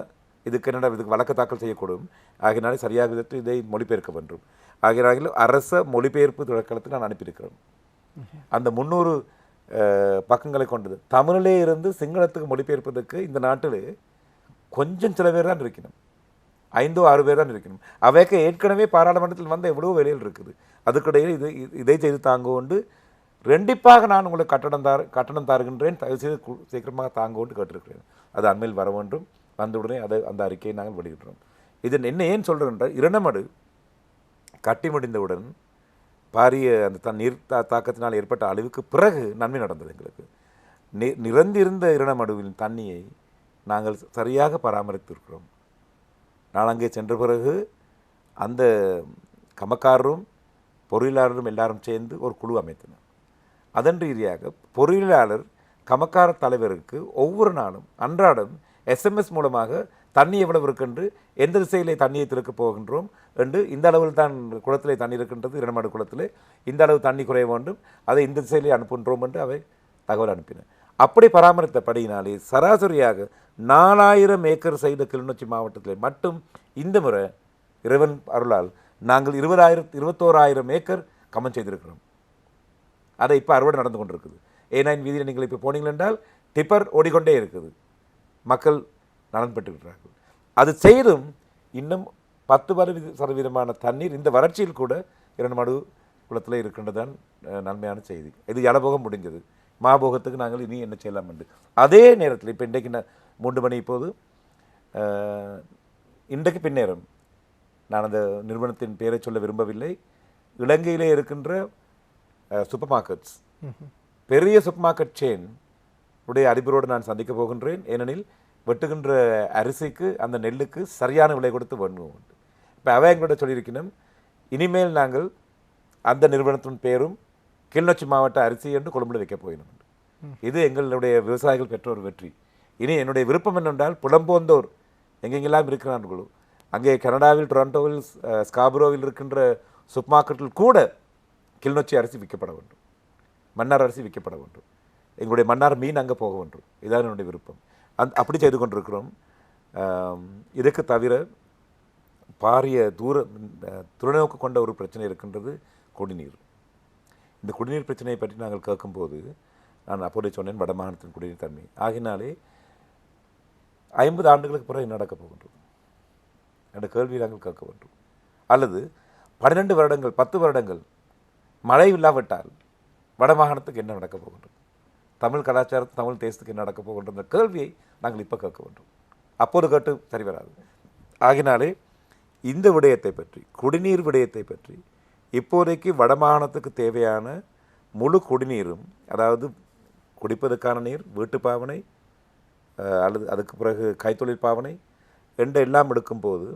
இதுக்கு வழக்கு தாக்கல் செய்யக்கூடும். ஆகையினாலே சரியாக விதத்தில் இதை மொழிபெயர்க்க வேண்டும். ஆகையினால அரச மொழிபெயர்ப்பு துறைக்களத்துக்கு நான் அனுப்பியிருக்கிறேன். அந்த 300 பக்கங்களை கொண்டது தமிழிலே இருந்து சிங்களத்துக்கு மொழிபெயர்ப்பதற்கு இந்த நாட்டில் கொஞ்சம் சில பேர் தான் இருக்கணும். 5-6 பேர் தான் இருக்கணும். அவைக்கு ஏற்கனவே பாராளுமன்றத்தில் வந்த எவ்வளோ வேலைகள் இருக்குது. அதுக்கிடையில் இதை செய்து தாங்கொண்டு ரெண்டிப்பாக நான் உங்களுக்கு கட்டணம் தருகின்றேன், தயவுசெய்து சீக்கிரமாக தாங்கொண்டு கேட்டிருக்கிறேன். அது அண்மையில் வர வேண்டும். வந்தவுடனே அந்த அறிக்கையை நாங்கள் வெளியிடுறோம். இது என்ன ஏன் சொல்கிறேன் என்றால், இரணமடு கட்டி முடிந்தவுடன் பாரிய அந்த நீர் தாக்கத்தினால் ஏற்பட்ட அழிவுக்கு பிறகு நன்மை நடந்தது. எங்களுக்கு நிறந்திருந்த இரணமடுவின் தண்ணியை நாங்கள் சரியாக பராமரித்திருக்கிறோம். நான் அங்கே சென்ற பிறகு அந்த கமக்காரரும் பொறியியலாளரும் எல்லாரும் சேர்ந்து ஒரு குழு அமைத்தனர். அதன் ரீதியாக பொறியியலாளர் கமக்கார தலைவருக்கு ஒவ்வொரு நாளும் அன்றாடம் SMS மூலமாக தண்ணி எவ்வளவு இருக்கின்று, எந்த திசையிலே தண்ணியை திறக்கப் போகின்றோம் என்று, இந்த அளவில் தான் குளத்திலே தண்ணி இருக்கின்றது, இரணமடு குளத்திலே இந்த அளவு தண்ணி குறைய வேண்டும், அதை இந்த திசையிலே அனுப்புகின்றோம் என்று அவை தகவல் அனுப்பின. அப்படி பராமரித்தபடியினாலே சராசரியாக 4000 ஏக்கர் செய்த கிளிநொச்சி மாவட்டத்தில் மட்டும் இந்த முறை இறைவன் அருளால் நாங்கள் 21,000 ஏக்கர் கமன் செய்திருக்கிறோம். அதை இப்போ அறுவடை நடந்து கொண்டிருக்குது. A9 வீதியில் நீங்கள் இப்போ போனீங்கள் என்றால் டிப்பர் ஓடிக்கொண்டே இருக்குது. மக்கள் நலன் பெற்றுக்கிறார்கள். அது செய்தும் இன்னும் 10% தண்ணீர் இந்த வறட்சியில் கூட இரணமடு குளத்தில் இருக்கின்றதான் நன்மையான செய்தி. இது ஜலபோகம் முடிஞ்சது. மாபோகத்துக்கு நாங்கள் இனி என்ன செய்யலாம் என்று. அதே நேரத்தில் இப்போ இன்றைக்கு 3 மணி இப்போது இன்றைக்கு பின்னேறம் நான் அந்த நிறுவனத்தின் பெயரை சொல்ல விரும்பவில்லை. இலங்கையிலே இருக்கின்ற சூப்பர் மார்க்கெட்ஸ், பெரிய சூப்பர் மார்க்கெட் செயின் உடைய அதிபரோடு நான் சந்திக்க போகின்றேன். ஏனெனில் வெட்டுகின்ற அரிசிக்கு அந்த நெல்லுக்கு சரியான விலை கொடுத்து வாங்குவோம். இப்போ அவை எங்களோட சொல்லியிருக்கணும், இனிமேல் நாங்கள் அந்த நிறுவனத்தின் பேரும் கிளிநொச்சி மாவட்ட அரிசி என்று கொழும்புல வைக்க போயிடும். இது எங்களுடைய விவசாயிகள் பெற்ற ஒரு வெற்றி. இனி என்னுடைய விருப்பம் என்னென்றால், புலம்போந்தோர் எங்கெங்கெல்லாம் இருக்கிறார்களோ, அங்கே கனடாவில், டொரண்டோவில், ஸ்காபரோவில் இருக்கின்ற சூப்பர் மார்க்கெட்டில் கூட கிளிநொச்சி அரிசி விற்கப்பட வேண்டும், மன்னார் அரிசி விற்கப்பட வேண்டும், எங்களுடைய மன்னார் மீன் அங்கே போக வேண்டும். இதுதான் என்னுடைய விருப்பம். அப்படி செய்து கொண்டிருக்கிறோம். இதுக்கு தவிர பாரிய துறைநோக்கு கொண்ட ஒரு பிரச்சனை இருக்கின்றது, குடிநீர். இந்த குடிநீர் பிரச்சனையை பற்றி நாங்கள் கேட்கும்போது நான் அப்போதே சொன்னேன், வடமாகாணத்தின் குடிநீர் தன்மை ஆகினாலே 50 ஆண்டுகளுக்கு பிறகு என்ன நடக்கப் போகின்றது என்ற கேள்வியை நாங்கள் கேட்க வேண்டும். அல்லது 12 வருடங்கள் 10 வருடங்கள் மழை இல்லாவிட்டால் வடமாகாணத்துக்கு என்ன நடக்கப் போகின்றது, தமிழ் கலாச்சாரத்துக்கு தமிழ் தேசத்துக்கு என்ன நடக்கப் போகின்ற கேள்வியை நாங்கள் இப்போ கேட்க வேண்டும். அப்போது கேட்டு சரி வராது. ஆகினாலே இந்த விடயத்தை பற்றி, குடிநீர் விடயத்தை பற்றி இப்போதைக்கு வடமாகாணத்துக்கு தேவையான முழு குடிநீரும், அதாவது குடிப்பதற்கான நீர், வீட்டு பாவனை அல்லது அதுக்கு பிறகு கைத்தொழில் பாவனை என்று எல்லாம் எடுக்கும்போது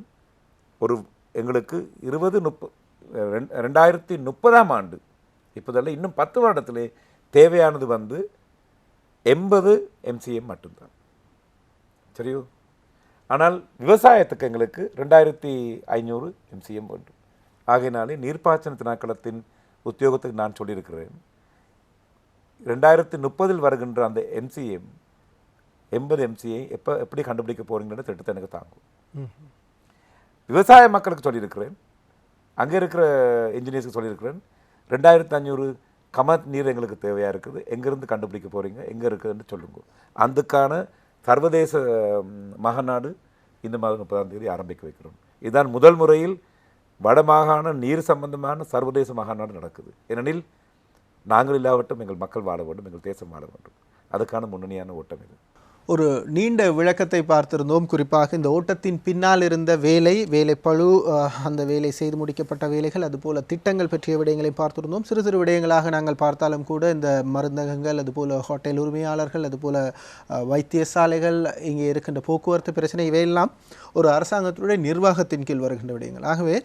ஒரு எங்களுக்கு 2030 ஆண்டு, இப்போதெல்லாம் இன்னும் 10 வருடத்திலே தேவையானது 80 MCM மட்டும்தான். சரியோ? ஆனால் விவசாயத்துக்கு எங்களுக்கு 2500 MCM வேண்டும். ஆகையினாலே நீர்ப்பாசன திணைக்களத்தின் உத்தியோகத்துக்கு நான் சொல்லியிருக்கிறேன், 2030 வருகின்ற அந்த MCM 80 MCA எப்படி கண்டுபிடிக்க போறீங்கன்ற திட்டத்தை எனக்கு தாங்கும். விவசாய மக்களுக்கு சொல்லியிருக்கிறேன், அங்கே இருக்கிற இன்ஜினியர்ஸுக்கு சொல்லியிருக்கிறேன், 2500 கமத் நீர் எங்களுக்கு தேவையாக இருக்குது, எங்கேருந்து கண்டுபிடிக்க போகிறீங்க, எங்கே இருக்குதுன்னு சொல்லுங்க. அதுக்கான சர்வதேச மகாநாடு இந்த மாதம் 30ஆம் தேதி ஆரம்பிக்க வைக்கிறோம். இதுதான் முதல் முறையில் வடமாகாண நீர் சம்பந்தமான சர்வதேச மகாநாடு நடக்குது. ஏனெனில் நாங்கள் இல்லாவட்டும் எங்கள் மக்கள் வாழ வேண்டும், எங்கள் தேசம் வாழ வேண்டும். அதுக்கான முன்னணியான ஓட்டம் இது. ஒரு நீண்ட விளக்கத்தை பார்த்திருந்தோம். குறிப்பாக இந்த ஓட்டத்தின் பின்னால் இருந்த வேலைப்பழு, அந்த வேலை செய்து முடிக்கப்பட்ட வேலைகள், அதுபோல திட்டங்கள் பற்றிய விடயங்களை பார்த்திருந்தோம். சிறு சிறு விடயங்களாக நாங்கள் பார்த்தாலும் கூட இந்த மருந்தகங்கள், அதுபோல ஹோட்டல் உரிமையாளர்கள், அதுபோல வைத்தியசாலைகள், இங்கே இருக்கின்ற போக்குவரத்து பிரச்சனை, இவையெல்லாம் ஒரு அரசாங்கத்துடைய நிர்வாகத்தின் கீழ் வருகின்ற விடயங்கள். ஆகவே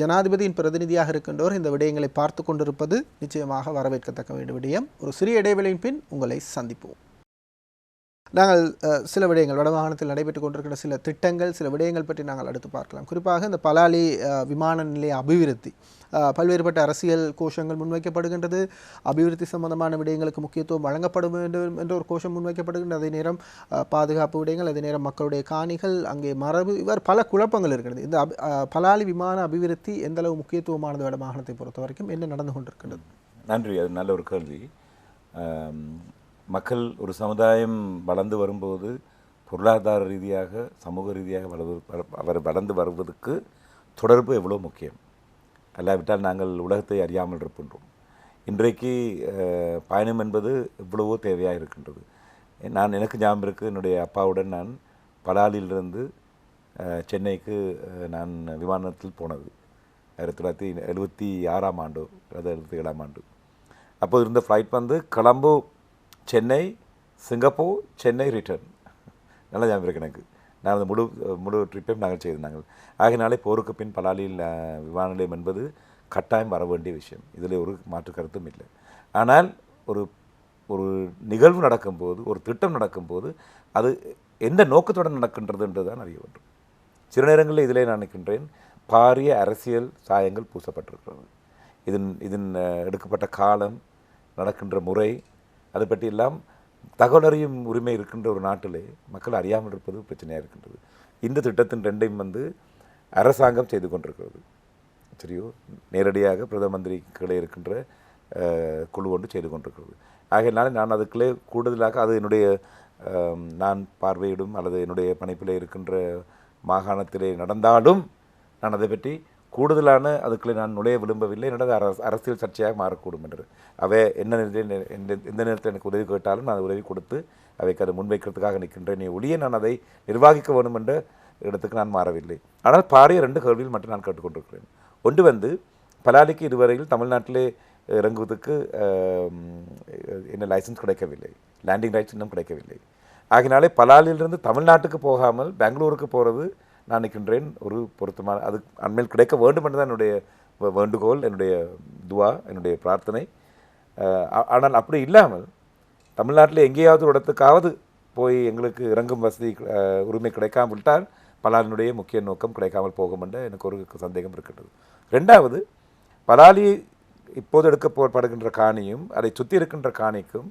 ஜனாதிபதியின் பிரதிநிதியாக இருக்கின்றவர் இந்த விடயங்களை பார்த்து கொண்டிருப்பது நிச்சயமாக வரவேற்கத்தக்க வேண்டிய விடயம். ஒரு சிறிய இடைவெளியின் பின் உங்களை சந்திப்போம். நாங்கள் சில விடயங்கள், வடமாகாணத்தில் நடைபெற்றுக் கொண்டிருக்கிற சில திட்டங்கள், சில விடயங்கள் பற்றி நாங்கள் அடுத்து பார்க்கலாம். குறிப்பாக இந்த பலாலி விமான நிலைய அபிவிருத்தி, பல்வேறுபட்ட அரசியல் கோஷங்கள் முன்வைக்கப்படுகின்றது. அபிவிருத்தி சம்பந்தமான விடயங்களுக்கு முக்கியத்துவம் வழங்கப்பட வேண்டும் என்ற ஒரு கோஷம் முன்வைக்கப்படுகின்றது. அதே நேரம் பாதுகாப்பு விடயங்கள், அதே நேரம் மக்களுடைய காணிகள், அங்கே மரபு, இவ்வாறு பல குழப்பங்கள் இருக்கிறது. இந்த பலாலி விமான அபிவிருத்தி எந்த அளவு முக்கியத்துவமானது வடமாகாணத்தை பொறுத்த வரைக்கும், என்ன நடந்து கொண்டிருக்கின்றது? நன்றி. அது நல்ல ஒரு கேள்வி. மக்கள், ஒரு சமுதாயம் வளர்ந்து வரும்போது பொருளாதார ரீதியாக, சமூக ரீதியாக வளர்ந்து வருவதற்கு தொடர்பு எவ்வளோ முக்கியம். அல்லாவிட்டால் நாங்கள் உலகத்தை அறியாமல் இருக்கின்றோம். இன்றைக்கு பயணம் என்பது எவ்வளவோ தேவையாக இருக்கின்றது. எனக்கு ஞாபகம் இருக்குது, என்னுடைய அப்பாவுடன் நான் பலாலியிலிருந்து சென்னைக்கு நான் விமானத்தில் போனது 1976ஆம் ஆண்டு அல்லது 77ஆம் ஆண்டு. அப்போது இருந்த flight Colombo, Chennai, Singapore, Chennai return. நல்லா ஞாபகம் இருக்கு எனக்கு. நான் அந்த முழு ட்ரிப்பையும் நாங்கள் செய்திருந்தாங்க. ஆகினாலே போருக்கு பின் பலாலியில் விமான நிலையம் என்பது கட்டாயம் வர வேண்டிய விஷயம். இதில் ஒரு மாற்று கருத்தும் இல்லை. ஆனால் ஒரு நிகழ்வு நடக்கும்போது, ஒரு திட்டம் நடக்கும்போது அது எந்த நோக்கத்துடன் நடக்கின்றது தான் அறிய வேண்டும். சில நேரங்களில் இதிலே நான் நினைக்கின்றேன், பாரிய அரசியல் சாயங்கள் பூசப்பட்டிருக்கிறது. இதன் எடுக்கப்பட்ட காலம், நடக்கின்ற முறை, அதை பற்றி எல்லாம் தகவல் அறியும் உரிமை இருக்கின்ற ஒரு நாட்டிலே மக்கள் அறியாமல் இருப்பது பிரச்சனையாக இருக்கின்றது. இந்த திட்டத்தின் ரெண்டையும் அரசாங்கம் செய்து கொண்டிருக்கிறது. சரியோ? நேரடியாக பிரதம மந்திரி கீழே இருக்கின்ற குழு ஒன்று செய்து கொண்டிருக்கிறது. ஆகையினால நான் அதுக்குள்ளே கூடுதலாக அது என்னுடைய நான் பார்வையிடும் அல்லது என்னுடைய பணிப்பிலே இருக்கின்ற மாகாணத்திலே நடந்தாலும் நான் அதை பற்றி கூடுதலான அதுக்குள்ளே நான் நுழைய விரும்பவில்லை. என்னோட அரசியல் சர்ச்சையாக மாறக்கூடும் என்று. அவை எந்த நேரத்தில் எனக்கு உதவி கேட்டாலும் நான் உதவி கொடுத்து அவைக்கு அதை முன்வைக்கிறதுக்காக நிற்கின்றேன். ஒளியே நான் அதை நிர்வகிக்க வேண்டும் என்ற இடத்துக்கு நான் மாறவில்லை. ஆனால் பாரிய 2 கேள்வியில் மட்டும் நான் கேட்டுக்கொண்டிருக்கிறேன். ஒன்று பலாலிக்கு இதுவரையில் தமிழ்நாட்டிலே இறங்குவதற்கு என்ன லைசன்ஸ் கிடைக்கவில்லை, லேண்டிங் ரைட்ஸ் இன்னும் கிடைக்கவில்லை. ஆகினாலே பலாலிலிருந்து தமிழ்நாட்டுக்கு போகாமல் பெங்களூருக்கு போகிறது நான் நிற்கின்றேன் ஒரு பொருத்தமான அது அண்மையில் கிடைக்க வேண்டும் என்று தான் என்னுடைய வேண்டுகோள், என்னுடைய துவா, என்னுடைய பிரார்த்தனை. ஆனால் அப்படி இல்லாமல் தமிழ்நாட்டில் எங்கேயாவது ஒரு இடத்துக்காவது போய் எங்களுக்கு இறங்கும் வசதி உரிமை கிடைக்காமல் விட்டால் பலாலினுடைய முக்கிய நோக்கம் கிடைக்காமல் போகும் என்ற எனக்கு ஒரு சந்தேகம் இருக்கின்றது. ரெண்டாவது, பலாலி இப்போது எடுக்கப்படுகின்ற காணியும் அதை சுற்றி இருக்கின்ற காணிக்கும்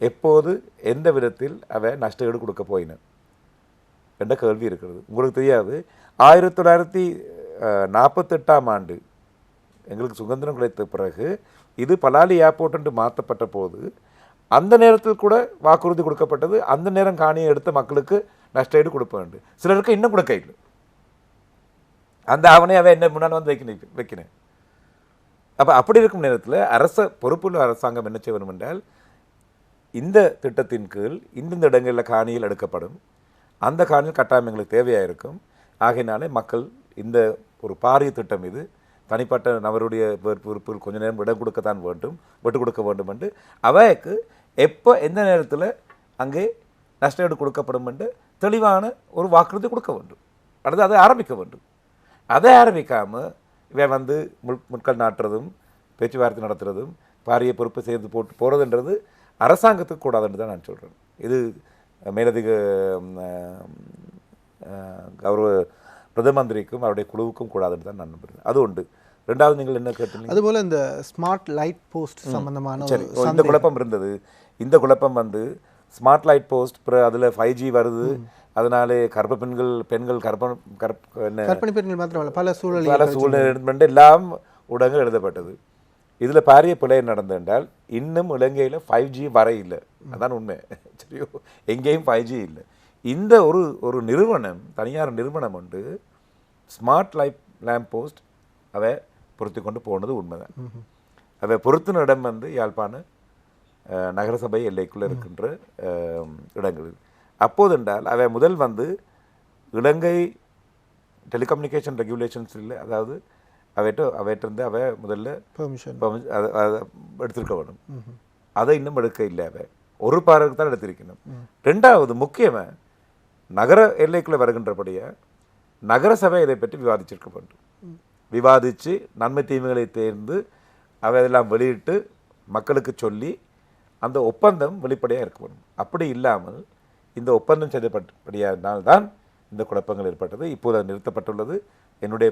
எப்போது எந்த விதத்தில் அவை நஷ்டஈடு கொடுக்க போயின என்ற கேள்வி இருக்கிறது. உங்களுக்கு தெரியாது, 1948ஆம் ஆண்டு எங்களுக்கு சுதந்திரம் கிடைத்த பிறகு இது பலாலி ஏர்போர்ட் என்று மாற்றப்பட்ட போது அந்த நேரத்தில் கூட வாக்குறுதி கொடுக்கப்பட்டது, அந்த நேரம் காணியை எடுத்த மக்களுக்கு நஷ்டஈடு கொடுப்ப வேண்டும். சிலருக்கு இன்னும் கொடுக்க இல்லை. அந்த ஆவணை அவை என்ன முன்னால் வந்து வைக்கினேன். அப்போ அப்படி இருக்கும் நேரத்தில் பொறுப்புள்ள அரசாங்கம் என்ன செய்ய வேண்டும் என்றால், இந்த திட்டத்தின் கீழ் இந்த இடங்களில் காணியில் எடுக்கப்படும், அந்த காணியில் கட்டாயம் எங்களுக்கு தேவையாக இருக்கும். ஆகையினாலே மக்கள் இந்த ஒரு பாரிய திட்டம் இது தனிப்பட்ட நபருடைய பொறுப்பில் கொஞ்ச நேரம் இடம் கொடுக்கத்தான் வேண்டும், விட்டு கொடுக்க வேண்டும் என்று அவைக்கு எப்போ எந்த நேரத்தில் அங்கே நஷ்டஈடு கொடுக்கப்படும் என்று தெளிவான ஒரு வாக்குறுதி கொடுக்க வேண்டும். அடுத்து அதை ஆரம்பிக்க வேண்டும். அதை ஆரம்பிக்காமல் இவன் வந்து முட்கள் நாட்டுறதும் பேச்சுவார்த்தை நடத்துறதும் பாரிய பொறுப்பை சேர்ந்து போட்டு போகிறதுன்றது அரசாங்கத்துக்கு கூடாதுன்னு தான் நான் சொல்கிறேன். இது மேலதிக கௌரவ பிரதம மந்திரிக்கும் அவருடைய குழுவுக்கும் கூடாதுன்னு தான் நான் நம்புகிறேன். அது உண்டு. ரெண்டாவது, நீங்கள் என்ன கேட்டீங்க? அதுபோல் இந்த ஸ்மார்ட் லைட் போஸ்ட் சம்பந்தமான இந்த குழப்பம் இருந்தது. இந்த குழப்பம் வந்து ஸ்மார்ட் லைட் போஸ்ட் அதில் 5G வருது, அதனாலே பெண்கள் கர்ப்பிணி பெண்கள் மாத்திரமல்ல பல சூழ்நிலை எல்லாம் ஊடகங்கள் எழுதப்பட்டது. இதில் பாரிய பிழை நடந்து என்றால் இன்னும் இலங்கையில் 5G வர இல்லை. அதான் உண்மை. சரியோ, எங்கேயும் 5G இல்லை. இந்த ஒரு நிறுவனம், தனியார் நிறுவனம் உண்டு, ஸ்மார்ட் லேம்ப் போஸ்ட் அவை பொருத்தி கொண்டு போனது உண்மைதான். அவை பொருத்தின இடம் வந்து யாழ்ப்பாண நகரசபை எல்லைக்குள்ளே இருக்கின்ற இடங்கள். அப்போது என்றால் அவை முதல் வந்து இலங்கை டெலிகம்யூனிகேஷன் ரெகுலேஷன்ஸ் இல்லை, அதாவது அவையிட்டிருந்து அவை முதல்ல எடுத்திருக்க வேணும். அதை இன்னும் எடுக்க இல்லை. அவை ஒரு பாருக்கு தான் எடுத்திருக்கணும். ரெண்டாவது, முக்கியமாக நகர எல்லைக்குள்ளே வருகின்றபடியே நகரசபை இதை பற்றி விவாதிச்சிருக்க வேண்டும். விவாதித்து நன்மை தீமைகளை தேர்ந்து அவை அதெல்லாம் வெளியிட்டு மக்களுக்கு சொல்லி அந்த ஒப்பந்தம் வெளிப்படையாக இருக்க வேண்டும். அப்படி இல்லாமல் இந்த ஒப்பந்தம் செய்யப்பட்டபடியால்தான் இந்த குழப்பங்கள் ஏற்பட்டது. இப்போது அது நிறுத்தப்பட்டுள்ளது. என்னுடைய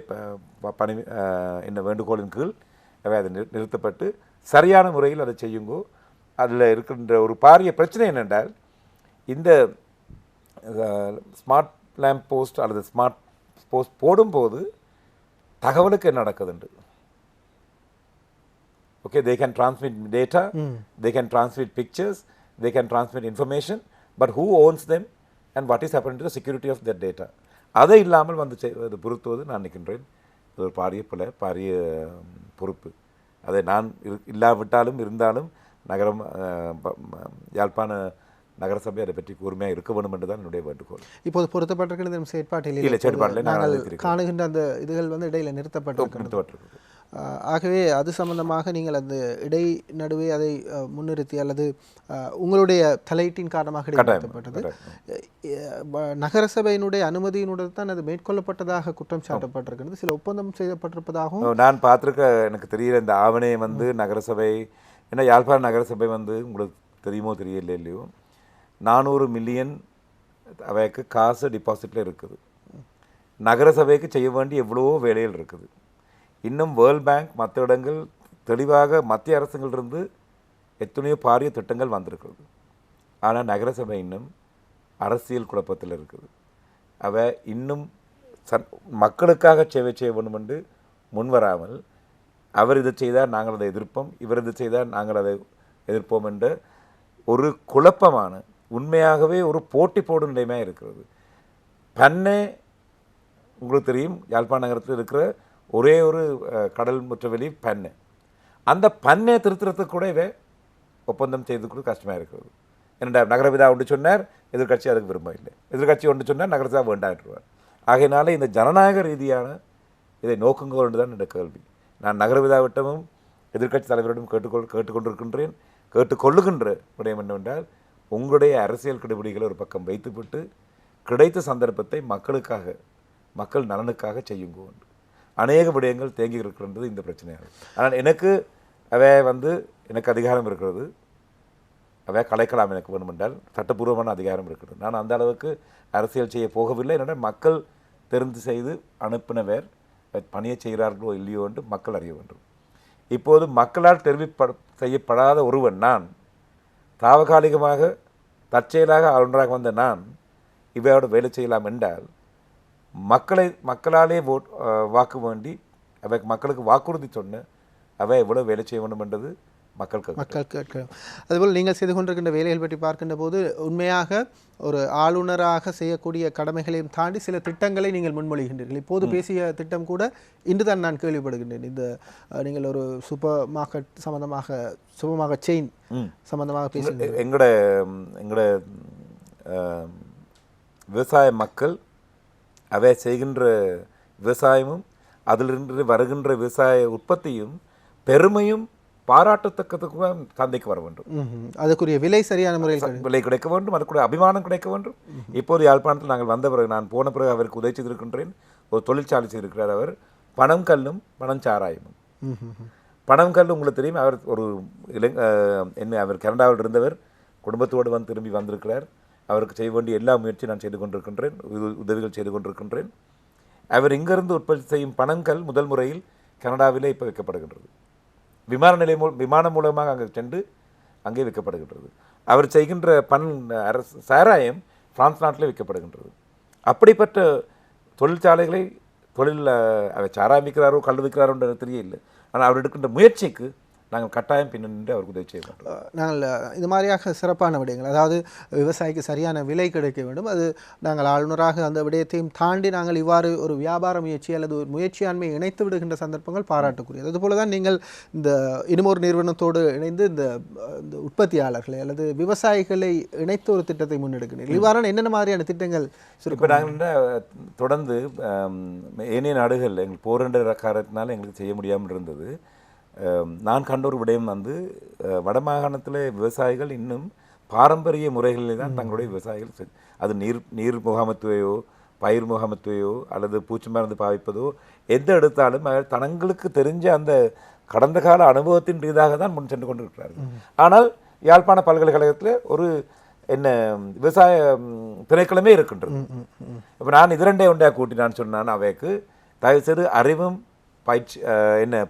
என்ன வேண்டுகோளின் கீழ் அவை அது நிறுத்தப்பட்டு சரியான முறையில் அதை செய்யுங்கோ. அதில் இருக்கின்ற ஒரு பாரிய பிரச்சனை என்னென்றால், இந்த ஸ்மார்ட் லேம்ப் போஸ்ட் அல்லது ஸ்மார்ட் போஸ்ட் போடும்போது தகவலுக்கு என்ன நடக்குதுண்டு. Okay, they can transmit data, they can transmit pictures, they can transmit information, but who owns them and what is happening to the security of that data? அதை இல்லாமல் வந்து பொருத்துவது நான் நினைக்கின்றேன் ஒரு பாரிய பொறுப்பு. அதை நான் இல்லாவிட்டாலும் இருந்தாலும் நகரம் யாழ்ப்பாண நகரசபை அதை பற்றி கூர்மையாக இருக்க வேண்டும் என்று தான் என்னுடைய வேண்டுகோள். இப்போது பொருத்தப்பட்டிருக்கிற செயற்பாட்டில் காணுகின்ற அந்த இதுகள் வந்து இடையில நிறுத்தப்பட்டிருக்கிறது. ஆகவே அது சம்பந்தமாக நீங்கள் அந்த இடை நடுவே அதை முன்னிறுத்தி அல்லது உங்களுடைய தலையீட்டின் காரணமாக இடைநிறுத்தப்பட்டது. நகரசபையினுடைய அனுமதியினுடன் தான் அது மேற்கொள்ளப்பட்டதாக குற்றம் சாட்டப்பட்டிருக்கிறது. சில ஒப்பந்தம் செய்யப்பட்டிருப்பதாகவும் நான் பார்த்துருக்க. எனக்கு தெரியல இந்த ஆவணையை வந்து நகரசபை, ஏன்னா யாழ்ப்பாண நகரசபை வந்து உங்களுக்கு தெரியுமோ தெரியல இல்லையோ, 400 மில்லியன் அவைக்கு காசு டிபாசிட்டில் இருக்குது. நகரசபைக்கு செய்ய வேண்டிய எவ்வளவோ வேலைகள் இருக்குது. இன்னும் வேர்ல்ட் பேங்க் மற்ற இடங்கள் தெளிவாக மத்திய அரசுகளிலிருந்து எத்தனையோ பாரிய திட்டங்கள் வந்திருக்கிறது. ஆனால் நகரசபை இன்னும் அரசியல் குழப்பத்தில் இருக்குது. அவை இன்னும் மக்களுக்காக சேவை செய்ய வேண்டும் என்று முன்வராமல், அவர் இதை செய்தால் நாங்கள் அதை எதிர்ப்போம், இவர் இதை செய்தால் நாங்கள் அதை எதிர்ப்போம் என்ற ஒரு குழப்பமான, உண்மையாகவே ஒரு போட்டி போடும் நிலைமையாக இருக்கிறது. பண்ணை உங்களுக்கு தெரியும், யாழ்ப்பாண நகரத்தில் இருக்கிற ஒரே ஒரு கடல் முற்றவெளி பண்ணை. அந்த பண்ணை திருத்துறதுக்கு கூட இவை ஒப்பந்தம் செய்து கூட கஷ்டமாக இருக்கிறது. என்னடா நகரவிதா ஒன்று சொன்னார், எதிர்கட்சி அதுக்கு விரும்ப இல்லை, எதிர்கட்சி ஒன்று சொன்னார், நகரசபா வேண்டான்றார். ஆகையினால இந்த ஜனநாயக ரீதியான இதை நோக்குங்கள் என்று தான் என்னுடைய கேள்வி. நான் நகரவிதாவிட்டமும் எதிர்கட்சி தலைவரிடம் கேட்டுக்கொண்டிருக்கின்றேன். கேட்டுக்கொள்ளுகின்ற விடயம் என்னவென்றால், உங்களுடைய அரசியல் கெடுபிடிகளை ஒரு பக்கம் வைத்துவிட்டு கிடைத்த சந்தர்ப்பத்தை மக்களுக்காக மக்கள் நலனுக்காக செய்யுங்க. அநேக விடயங்கள் தேங்கி இருக்கிறது இந்த பிரச்சனையாக. ஆனால் எனக்கு எனக்கு அதிகாரம் இருக்கிறது, கலைக்கலாம் எனக்கு வேணுமென்றால் சட்டப்பூர்வமான அதிகாரம் இருக்கிறது. நான் அந்த அளவுக்கு அரசியல் செய்ய போகவில்லை. என்னென்ன மக்கள் தெரிந்து செய்து அனுப்பினவர் பணியை செய்கிறார்களோ இல்லையோ என்று மக்கள் அறிய வேண்டும். இப்போது மக்களால் செய்யப்படாத ஒருவன் நான், தாவகாலிகமாக தற்செயலாக ஆளுநராக வந்த நான் இவையோடு வேலை செய்யலாம் என்றால் மக்களாலே வாக்கு வேண்டி மக்களுக்கு வாக்குறுதி சொன்ன எவ்வளோ வேலை செய்ய வேண்டும் என்றது மக்கள் கேட்கணும். அதுபோல் நீங்கள் செய்து கொண்டிருக்கின்ற வேலைகள் பற்றி பார்க்கின்ற போது உண்மையாக ஒரு ஆளுநராக செய்யக்கூடிய கடமைகளையும் தாண்டி சில திட்டங்களை நீங்கள் முன்மொழிகின்றீர்கள். இப்போது பேசிய திட்டம் கூட இன்று தான் நான் கேள்விப்படுகின்றேன். இந்த நீங்கள் ஒரு சூப்பர் மார்க்கெட் செயின் சம்பந்தமாக பேசுகிறீங்க. எங்களோட விவசாய மக்கள் செய்கின்ற விவசாயமும் அதிலிருந்து வருகின்ற விவசாய உற்பத்தியும் பெருமையும் பாராட்டத்தக்கதுக்கு சந்தைக்கு வர வேண்டும். அதுக்குரிய விலை சரியான முறையில் விலை கிடைக்க வேண்டும், அதுக்குரிய அபிமானம் கிடைக்க வேண்டும். இப்போது யாழ்ப்பாணத்தில் நாங்கள் வந்த பிறகு, நான் போன பிறகு அவருக்கு உதவி செய்திருக்கின்றேன். ஒரு தொழிற்சாலை செய்திருக்கிறார் அவர். பணம் கல்லும் பணம் சாராயமும். பணம் கல் உங்களுக்கு தெரியும், அவர் ஒரு அவர் கனடாவில் இருந்தவர், குடும்பத்தோடு திரும்பி வந்திருக்கிறார். அவருக்கு செய்ய வேண்டிய எல்லா முயற்சியும் நான் செய்து கொண்டிருக்கின்றேன், உதவிகள் செய்து கொண்டிருக்கின்றேன். அவர் இங்கிருந்து உற்பத்தி செய்யும் பணங்கள் முதல் முறையில் கனடாவிலே இப்போ வைக்கப்படுகின்றது. விமானம் மூலமாக அங்கே சென்று அங்கே விற்கப்படுகின்றது. அவர் செய்கின்ற சாராயம் பிரான்ஸ் நாட்டிலே விற்கப்படுகின்றது. அப்படிப்பட்ட தொழிற்சாலைகளை அவர் சாராயம் விற்கிறாரோ கல் விற்கிறாரோ என்று தெரியவில்லை. ஆனால் அவர் எடுக்கின்ற முயற்சிக்கு நாங்கள் கட்டாயம் பின்னணின்று அவருக்கு உதவி செய்ய வேண்டும். நாங்கள் இது மாதிரியாக சிறப்பான விடயங்கள், அதாவது விவசாயிக்கு சரியான விலை கிடைக்க வேண்டும். அது நாங்கள் ஆளுநராக அந்த விடயத்தையும் தாண்டி நாங்கள் இவ்வாறு ஒரு வியாபார முயற்சி அல்லது ஒரு முயற்சியாண்மை இணைத்து விடுகின்ற சந்தர்ப்பங்கள் பாராட்டுக்குரியது. அதுபோல தான் நீங்கள் இந்த இன்னொரு நிறுவனத்தோடு இணைந்து இந்த உற்பத்தியாளர்களை அல்லது விவசாயிகளை இணைத்து ஒரு திட்டத்தை முன்னெடுக்கிறீர்கள். இவ்வாறான என்னென்ன மாதிரியான திட்டங்கள்? இப்போ நாங்கள் தொடர்ந்து ஏனைய நாடுகள் எங்களுக்கு போரண்ட காரணத்தினால எங்களுக்கு செய்ய முடியாமல் இருந்தது. நான் கண்ட ஒரு விடயம் வடமாகாணத்தில் விவசாயிகள் இன்னும் பாரம்பரிய முறைகளில் தான் தங்களுடைய விவசாயிகள், அது நீர் முகாமத்துவையோ பயிர் முகாமத்துவையோ அல்லது பூச்சி மருந்து பாவிப்பதோ எந்த எடுத்தாலும் தங்களுக்கு தெரிஞ்ச அந்த கடந்த கால அனுபவத்தின் ரீதியாக தான் முன் சென்று கொண்டிருக்கிறார்கள். ஆனால் யாழ்ப்பாண பல்கலைக்கழகத்தில் ஒரு விவசாய திணைக்களமே இருக்கின்றது. இப்போ நான் இது ரெண்டே ஒன்றையாக கூட்டி நான் சொன்னான், அவைக்கு தயவுசெய்து அறிவும்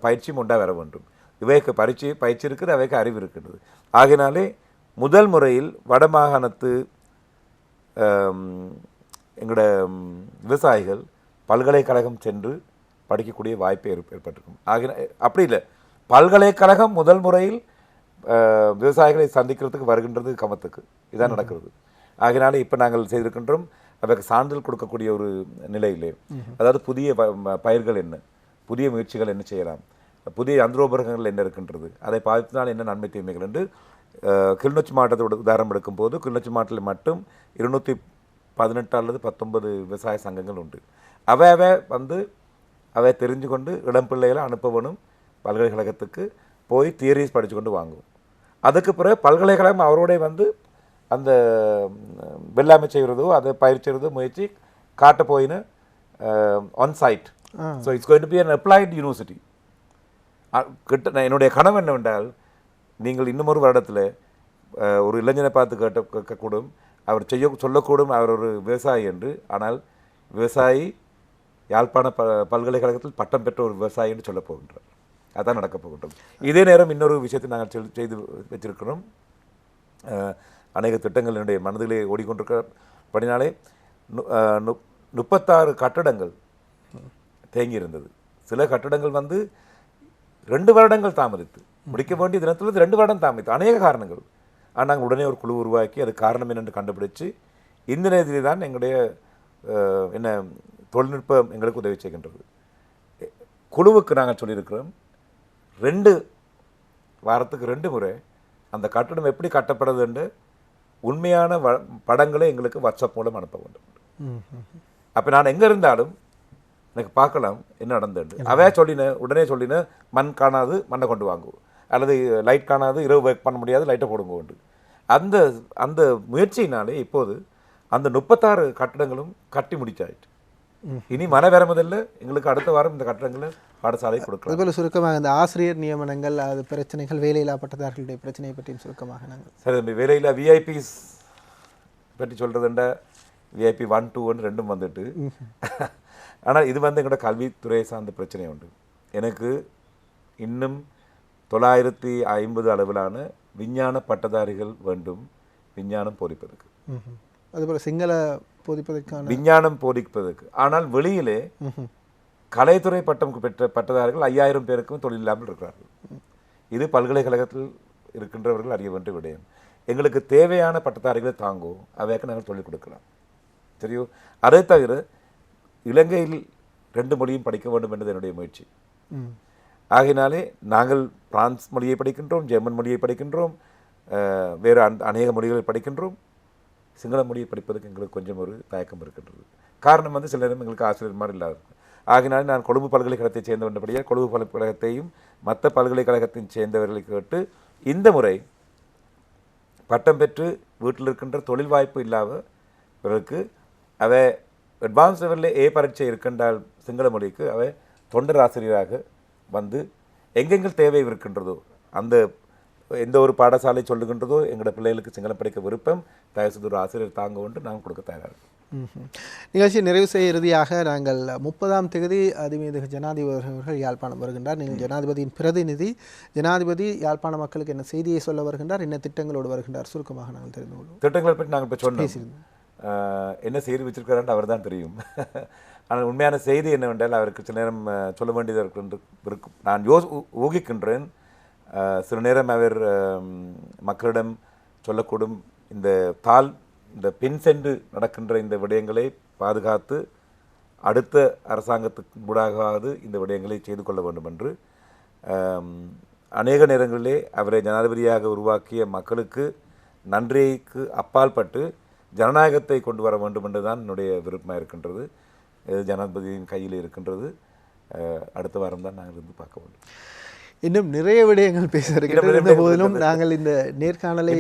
பயிற்சியும் உண்டா வர வேண்டும். இவைக்கு பயிற்சி இருக்குது, அவைக்கு அறிவு இருக்கின்றது. ஆகினாலே முதல் முறையில் வடமாகாணத்து எங்களோட விவசாயிகள் பல்கலைக்கழகம் சென்று படிக்கக்கூடிய வாய்ப்பை ஏற்பட்டிருக்கும். அப்படி இல்லை, பல்கலைக்கழகம் முதல் முறையில் விவசாயிகளை சந்திக்கிறதுக்கு வருகின்றது கமத்துக்கு. இதான் நடக்கிறது. ஆகினாலே இப்போ நாங்கள் செய்திருக்கின்றோம் அவைக்கு சான்றிதழ் கொடுக்கக்கூடிய ஒரு நிலையிலே, அதாவது புதிய பயிர்கள் என்ன, புதிய முயற்சிகள் என்ன செய்யலாம், புதிய யந்திரோபகரணங்கள் என்ன இருக்கின்றது, அதை பாதித்தினால் என்ன நன்மை தீமைகள் என்று கிளிநொச்சி மாவட்டத்தோட உதாரணம் எடுக்கும்போது கிளிநொச்சி மாவட்டத்தில் மட்டும் 218 அல்லது 19 விவசாய சங்கங்கள் உண்டு. அவை தெரிஞ்சு கொண்டு இளம் பிள்ளைகளை அனுப்பவனும் பல்கலைக்கழகத்துக்கு போய் தியரிஸ் படித்து கொண்டு வாங்குவோம். அதுக்கு பிறகு பல்கலைக்கழகம் அவரோட அந்த வெள்ளாமை செய்கிறதோ அதை பயிர் செய்கிறதோ முயற்சி காட்ட போயின்னு on site. So it's going to be an applied university. என்னுடைய கனவு என்னவென்றால், நீங்கள் இன்னும் ஒரு வருடத்தில் ஒரு இளைஞனை பார்த்து கேட்கக்கூடும், அவர் சொல்லக்கூடும் அவர் ஒரு விவசாயி என்று. ஆனால் விவசாயி யாழ்ப்பாண பல்கலைக்கழகத்தில் பட்டம் பெற்ற ஒரு விவசாயி என்று சொல்லப் போகின்றார். அதான் நடக்கப் போகின்றோம். இதே நேரம் இன்னொரு விஷயத்தை நாங்கள் செய்து வச்சிருக்கிறோம். அநேக திட்டங்கள் என்னுடைய மனதிலே ஓடிக்கொண்டிருக்கிறபடினாலே 36 கட்டடங்கள் தேங்கி இருந்தது. சில கட்டடங்கள் 2 வருடங்கள் தாமதித்து முடிக்க வேண்டிய தினத்தில் 2 வருடம் தாமதித்து, அநேக காரணங்கள். ஆனால் நாங்கள் உடனே ஒரு குழு உருவாக்கி அது காரணம் என்னென்று கண்டுபிடிச்சு இந்த நேரத்திலே தான் எங்களுடைய தொழில்நுட்பம் எங்களுக்கு உதவி செய்கின்றது. குழுவுக்கு நாங்கள் சொல்லியிருக்கிறோம் 2 வாரத்துக்கு 2 முறை அந்த கட்டடம் எப்படி கட்டப்படுது என்று உண்மையான படங்களை எங்களுக்கு வாட்ஸ்அப் மூலம் அனுப்ப வேண்டும். அப்போ நான் எங்கே இருந்தாலும் எனக்கு பார்க்கலாம் என்ன நடந்தது. உடனே சொல்லின மண் காணாது மண்ணை கொண்டு வாங்குவோம், அல்லது லைட் காணாது இரவு ஒர்க் பண்ண முடியாது லைட்டை போடுங்க உண்டு. அந்த அந்த முயற்சியினாலே இப்போது அந்த 36 கட்டடங்களும் கட்டி முடிச்சாயிட்டு. இனி மழை வர முதல்ல எங்களுக்கு அடுத்த வாரம் இந்த கட்டடங்களை பாடசாலை கொடுக்கலாம். அதுபோல் சுருக்கமாக இந்த ஆசிரியர் நியமனங்கள், அது பிரச்சனைகள், வேலையில்லா பட்டதாரிகளுடைய பிரச்சனையை பற்றியும் சுருக்கமாக நாங்கள். சரி தம்பி, வேலையில்லா விஐபிஸ் பற்றி சொல்கிறதுண்டா விஐபி 1, 2 ரெண்டும் வந்துட்டு. ஆனால் இது வந்து எங்களோட கல்வித்துறையை சார்ந்த பிரச்சனை உண்டு. எனக்கு இன்னும் 950 அளவிலான விஞ்ஞான பட்டதாரிகள் வேண்டும் விஞ்ஞானம் போதிப்பதற்கு. அதுபோல் சிங்கள போதிப்பதற்கான விஞ்ஞானம் போதிப்பதற்கு. ஆனால் வெளியிலே கலைத்துறை பட்டம் பெற்ற பட்டதாரிகள் 5000 பேருக்கும் தொழில் இல்லாமல் இருக்கிறார்கள். இது பல்கலைக்கழகத்தில் இருக்கின்றவர்கள் அறிய வேண்டிய விடயம். எங்களுக்கு தேவையான பட்டதாரிகளை தாங்கோ, அவையாக்க நாங்கள் தொழில் கொடுக்கலாம். சரியோ? அதை தவிர இலங்கையில் 2 மொழியும் படிக்க வேண்டும் என்பது என்னுடைய முயற்சி. ஆகையினாலே நாங்கள் பிரான்ஸ் மொழியை படிக்கின்றோம், ஜெர்மன் மொழியை படிக்கின்றோம், வேறு அநேக மொழிகளை படிக்கின்றோம். சிங்கள மொழியை படிப்பதற்கு எங்களுக்கு கொஞ்சம் ஒரு தயக்கம் இருக்கின்றது. காரணம் வந்து சில நேரம் எங்களுக்கு ஆசிரியர் மாதிரி இல்லாத. ஆகினாலே நான் கொழும்பு பல்கலைக்கழகத்தை சேர்ந்தவன்றபடியாக கொழும்பு பல்கலைக்கழகத்தையும் மற்ற பல்கலைக்கழகத்தையும் சேர்ந்தவர்களை கேட்டு இந்த முறை பட்டம் பெற்று வீட்டில் இருக்கின்ற தொழில் வாய்ப்பு இல்லாதவர்களுக்கு அவை அட்வான்ஸ் லெவலில் பரீட்சை இருக்கின்றால் சிங்கள மொழிக்கு அவை தொண்டர் ஆசிரியராக வந்து எங்கெங்கள் தேவை இருக்கின்றதோ அந்த எந்த ஒரு பாடசாலை சொல்லுகின்றதோ எங்களோட பிள்ளைகளுக்கு சிங்களம் படிக்க விருப்பம் தயவுசெய்து ஒரு ஆசிரியர் தாங்க கொண்டு நாங்கள் கொடுக்க தயாராக. நிகழ்ச்சி நிறைவு செய்ய இறுதியாக நாங்கள் 30ஆம் தேதி அதிமீது ஜனாதிபதி அவர்கள் யாழ்ப்பாணம் வருகின்றார். நீங்கள் ஜனாதிபதியின் பிரதிநிதி. ஜனாதிபதி யாழ்ப்பாண மக்களுக்கு என்ன செய்தியை சொல்ல வருகின்றார், என்ன திட்டங்களோடு வருகின்றார், சுருக்கமாக நாங்கள் தெரிந்து கொள்வோம். திட்டங்களை பற்றி நாங்கள் இப்போ சொன்னோம். என்ன செய்தி வச்சிருக்கிறாரு அவர் தான் தெரியும். ஆனால் உண்மையான செய்தி என்னவென்றால் அவருக்கு சில நேரம் சொல்ல வேண்டியது இருக்கும். நான் ஊகிக்கின்றேன். சில நேரம் அவர் மக்களிடம் சொல்லக்கூடும் இந்த பின் சென்று நடக்கின்ற இந்த விடயங்களை பாதுகாத்து அடுத்த அரசாங்கத்துக்கு ஊடாகாது இந்த விடயங்களை செய்து கொள்ள வேண்டும் என்று அநேக நேரங்களிலே அவரை ஜனாதிபதியாக உருவாக்கிய மக்களுக்கு நன்றிக்கு அப்பால் பட்டு ஜனநாயகத்தை கொண்டு வர வேண்டும் என்றுதான் என்னுடைய விருப்பமாக இருக்கின்றது. ஜனாதிபதியின் கையில் இருக்கின்றது. அடுத்த வாரம் தான் நாங்கள் இருந்து பார்க்க வேண்டும். இன்னும் நிறைய விடயங்கள் பேச இருக்கின்ற போதிலும் நாங்கள் இந்த நேர்காணலை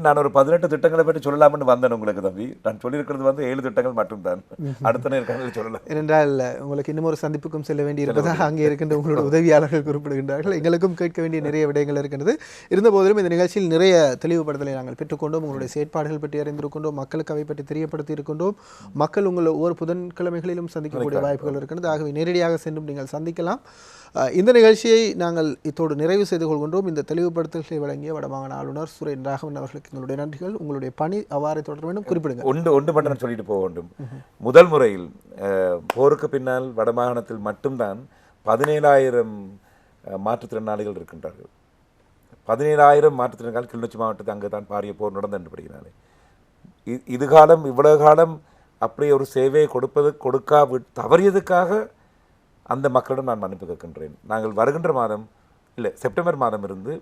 நான் ஒரு 18 திட்டங்களை பற்றி சொல்லலாம்னு வந்தேன் உங்களுக்கு தம்பி. நான் சொல்லியிருக்கிறது வந்து 7 திட்டங்கள் மட்டும்தான். அடுத்த நேர்காணலில் சொல்லலாம். ஏனென்றால் உங்களுக்கு இன்னும் ஒரு சந்திப்புக்கும் செல்ல வேண்டி இருப்பதாக அங்கே இருக்கின்ற உங்களோட உதவியாளர்கள் குறிப்பிடுகின்றார்கள். எங்களுக்கும் கேட்க வேண்டிய நிறைய விடயங்கள் இருக்கின்றது. இருந்த போதிலும் இந்த நிகழ்ச்சியில் நிறைய தெளிவுபடுத்தலை நாங்கள் பெற்றுக்கொண்டோம். உங்களுடைய செயற்பாடுகள் பற்றி அறிந்திருக்கின்றோம். மக்களுக்கு அவை பற்றி தெரியப்படுத்தி இருக்கின்றோம். மக்கள் உங்களை ஒவ்வொரு புதன்கிழமைகளிலும் சந்திக்கக்கூடிய வாய்ப்புகள் இருக்கின்றது. ஆகவே நேரடியாக சென்றும் நீங்கள் சந்திக்கலாம். இந்த நிகழ்ச்சியை நாங்கள் இத்தோடு நிறைவு செய்து கொள்கின்றோம். இந்த தெளிவுபடுத்தல்களை வழங்கிய வடமாகாண ஆளுநர் சுரேன் ராகவன் அவர்களுக்கு எங்களுடைய நன்றிகள். உங்களுடைய பணி அவ்வாறு தொடர வேண்டும் குறிப்பிடுங்க. ஒன்று மட்டும் சொல்லிட்டு போக வேண்டும். முதல் முறையில் போருக்கு பின்னால் வடமாகாணத்தில் மட்டும்தான் 17,000 மாற்றுத்திறனாளிகள் இருக்கின்றார்கள். 17,000 மாற்றுத்திறனாளிகள் கிளிநொச்சி மாவட்டத்தில் அங்கே தான் பாரிய போர் நடந்தபடினாலே இதுகாலம் இவ்வளவு காலம் அப்படியே ஒரு சேவையை கொடுக்கா தவறியதுக்காக அந்த மக்களிடம் நான் மன்னிப்பு கேட்கின்றேன். நாங்கள் வருகின்ற மாதம் செப்டம்பர் மாதம் இருந்து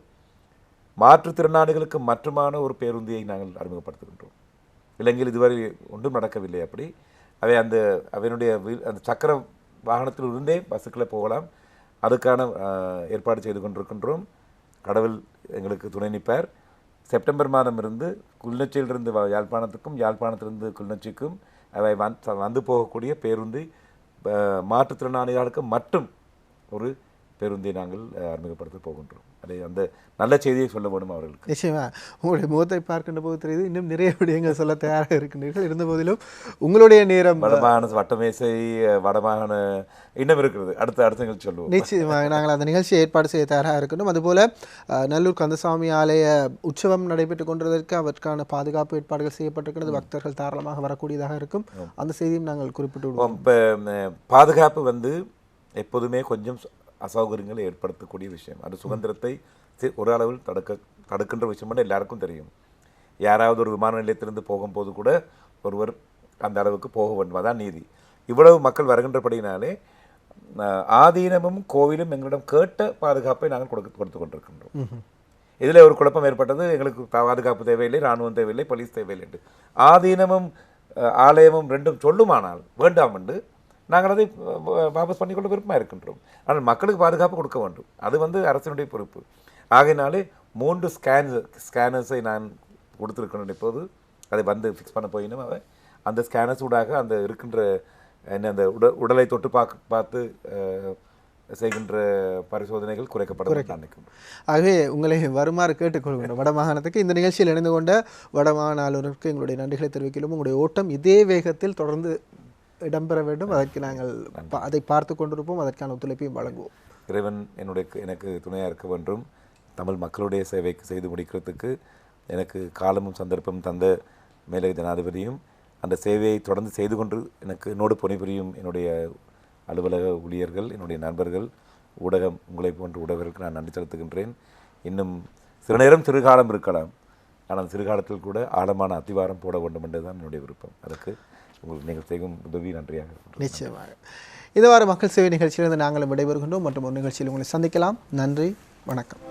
மாற்றுத்திறனாளிகளுக்கு மட்டுமான ஒரு பேருந்தியை நாங்கள் அறிமுகப்படுத்துகின்றோம். இலங்கையில் இதுவரை ஒன்றும் நடக்கவில்லை. அப்படி அவனுடைய அந்த சக்கர வாகனத்தில் இருந்தே பஸ்ஸுக்களை போகலாம். அதுக்கான ஏற்பாடு செய்து கொண்டிருக்கின்றோம். கடவுள் எங்களுக்கு துணை நிற்பார். செப்டம்பர் மாதம் இருந்து கிளிநொச்சியிலிருந்து யாழ்ப்பாணத்துக்கும் யாழ்ப்பாணத்திலிருந்து கிளிநொச்சிக்கும் அவை வந்து போகக்கூடிய பேருந்து மாற்றுத்திறனாளிகளுக்கு மட்டும் ஒரு பேருந்தை நாங்கள் அறிமுகப்படுத்த போகின்றோம். அதை அந்த நல்ல செய்தியை சொல்ல வேண்டும் அவர்களுக்கு. நிச்சயமா உங்களுடைய முகத்தை பார்க்கின்ற போது தெரியுது இன்னும் நிறைய விடயங்கள் சொல்ல தயாராக இருக்கின்றீர்கள். இருந்த போதிலும் உங்களுடைய நேரம் வடமாகாண வட்டமேசை வடமாகாண இன்னும் இருக்கிறது. அடுத்த நிகழ்ச்சி சொல்லுவோம். நிச்சயமாக நாங்கள் அந்த நிகழ்ச்சியை ஏற்பாடு செய்ய தயாராக இருக்கணும். அதுபோல நல்லூர் கந்தசாமி ஆலய உற்சவம் நடைபெற்றுக் கொண்டதற்கு அவற்றுக்கான பாதுகாப்பு ஏற்பாடுகள் செய்யப்பட்டிருக்கிறது. பக்தர்கள் தாராளமாக வரக்கூடியதாக இருக்கும். அந்த செய்தியும் நாங்கள் குறிப்பிட்டு விடுவோம். இப்போ பாதுகாப்பு வந்து எப்போதுமே கொஞ்சம் அசௌகரியங்களை ஏற்படுத்தக்கூடிய விஷயம். அது சுதந்திரத்தை ஒரு அளவில் தடுக்கின்ற விஷயம் எல்லாருக்கும் தெரியும். யாராவது ஒரு விமான நிலையத்திலிருந்து போகும்போது கூட ஒருவர் அந்த அளவுக்கு போக வேண்டும். அதான் நீதி. இவ்வளவு மக்கள் வருகின்றபடினாலே ஆதீனமும் கோவிலும் எங்களிடம் கேட்ட பாதுகாப்பை நாங்கள் கொடுத்து கொண்டிருக்கின்றோம். இதில் ஒரு குழப்பம் ஏற்பட்டது. எங்களுக்கு பாதுகாப்பு தேவையில்லை, இராணுவம் தேவையில்லை, போலீஸ் தேவையில்லை என்று. ஆதீனமும் ஆலயமும் ரெண்டும் சொல்லுமானால் வேண்டாம் என்று நாங்கள் அதை வாபஸ் பண்ணிக்கொள்ள விருப்பமாக இருக்கின்றோம். ஆனால் மக்களுக்கு பாதுகாப்பு கொடுக்க வேண்டும். அது அரசினுடைய பொறுப்பு. ஆகையினாலே 3 ஸ்கேனர்ஸை நான் கொடுத்துருக்கணும். இப்போது அதை வந்து ஃபிக்ஸ் பண்ண போயினும் அவன் அந்த ஸ்கேனர்ஸ் ஊடாக அந்த இருக்கின்ற என்ன அந்த உடலை தொட்டு பார்த்து செய்கின்ற பரிசோதனைகள் குறைக்கப்பட நினைக்கும். ஆகவே உங்களை வருமாறு கேட்டுக்கொள்கின்றோம். வடமாகாணத்துக்கு இந்த நிகழ்ச்சியில் இணைந்து கொண்ட வடமாகாண ஆளுநருக்கு எங்களுடைய நன்றிகளை தெரிவிக்கிறோம். உங்களுடைய ஓட்டம் இதே வேகத்தில் தொடர்ந்து இடம்பெற வேண்டும். அதற்கு நாங்கள் அதை பார்த்து கொண்டிருப்போம். அதற்கான ஒத்துழைப்பையும் வழங்குவோம். இறைவன் எனக்கு துணையாக இருக்க வேண்டும். தமிழ் மக்களுடைய சேவைக்கு செய்து முடிக்கிறதுக்கு எனக்கு காலமும் சந்தர்ப்பம் தந்த மேலவை ஜனாதிபதியும் அந்த சேவையை தொடர்ந்து செய்து கொண்டு எனக்கு என்னோடு பணிபுரியும் என்னுடைய அலுவலக ஊழியர்கள், என்னுடைய நண்பர்கள், ஊடகம் உங்களை போன்ற ஊடகர்களுக்கு நான் நன்றி செலுத்துகின்றேன். இன்னும் சில நேரம் சிறுகாலம் இருக்கலாம், ஆனால் சிறுகாலத்தில் கூட ஆழமான அத்திவாரம் போட வேண்டும் என்றுதான் என்னுடைய விருப்பம். அதற்கு உங்களுக்கு நீங்கள் செய்யும் உதவி நன்றியாக. நிச்சயமாக இந்த வார மக்கள் சேவை நிகழ்ச்சியிலிருந்து நாங்களும் விடைபெறுகின்றோம். மற்றும் ஒரு நிகழ்ச்சியில் உங்களை சந்திக்கலாம். நன்றி, வணக்கம்.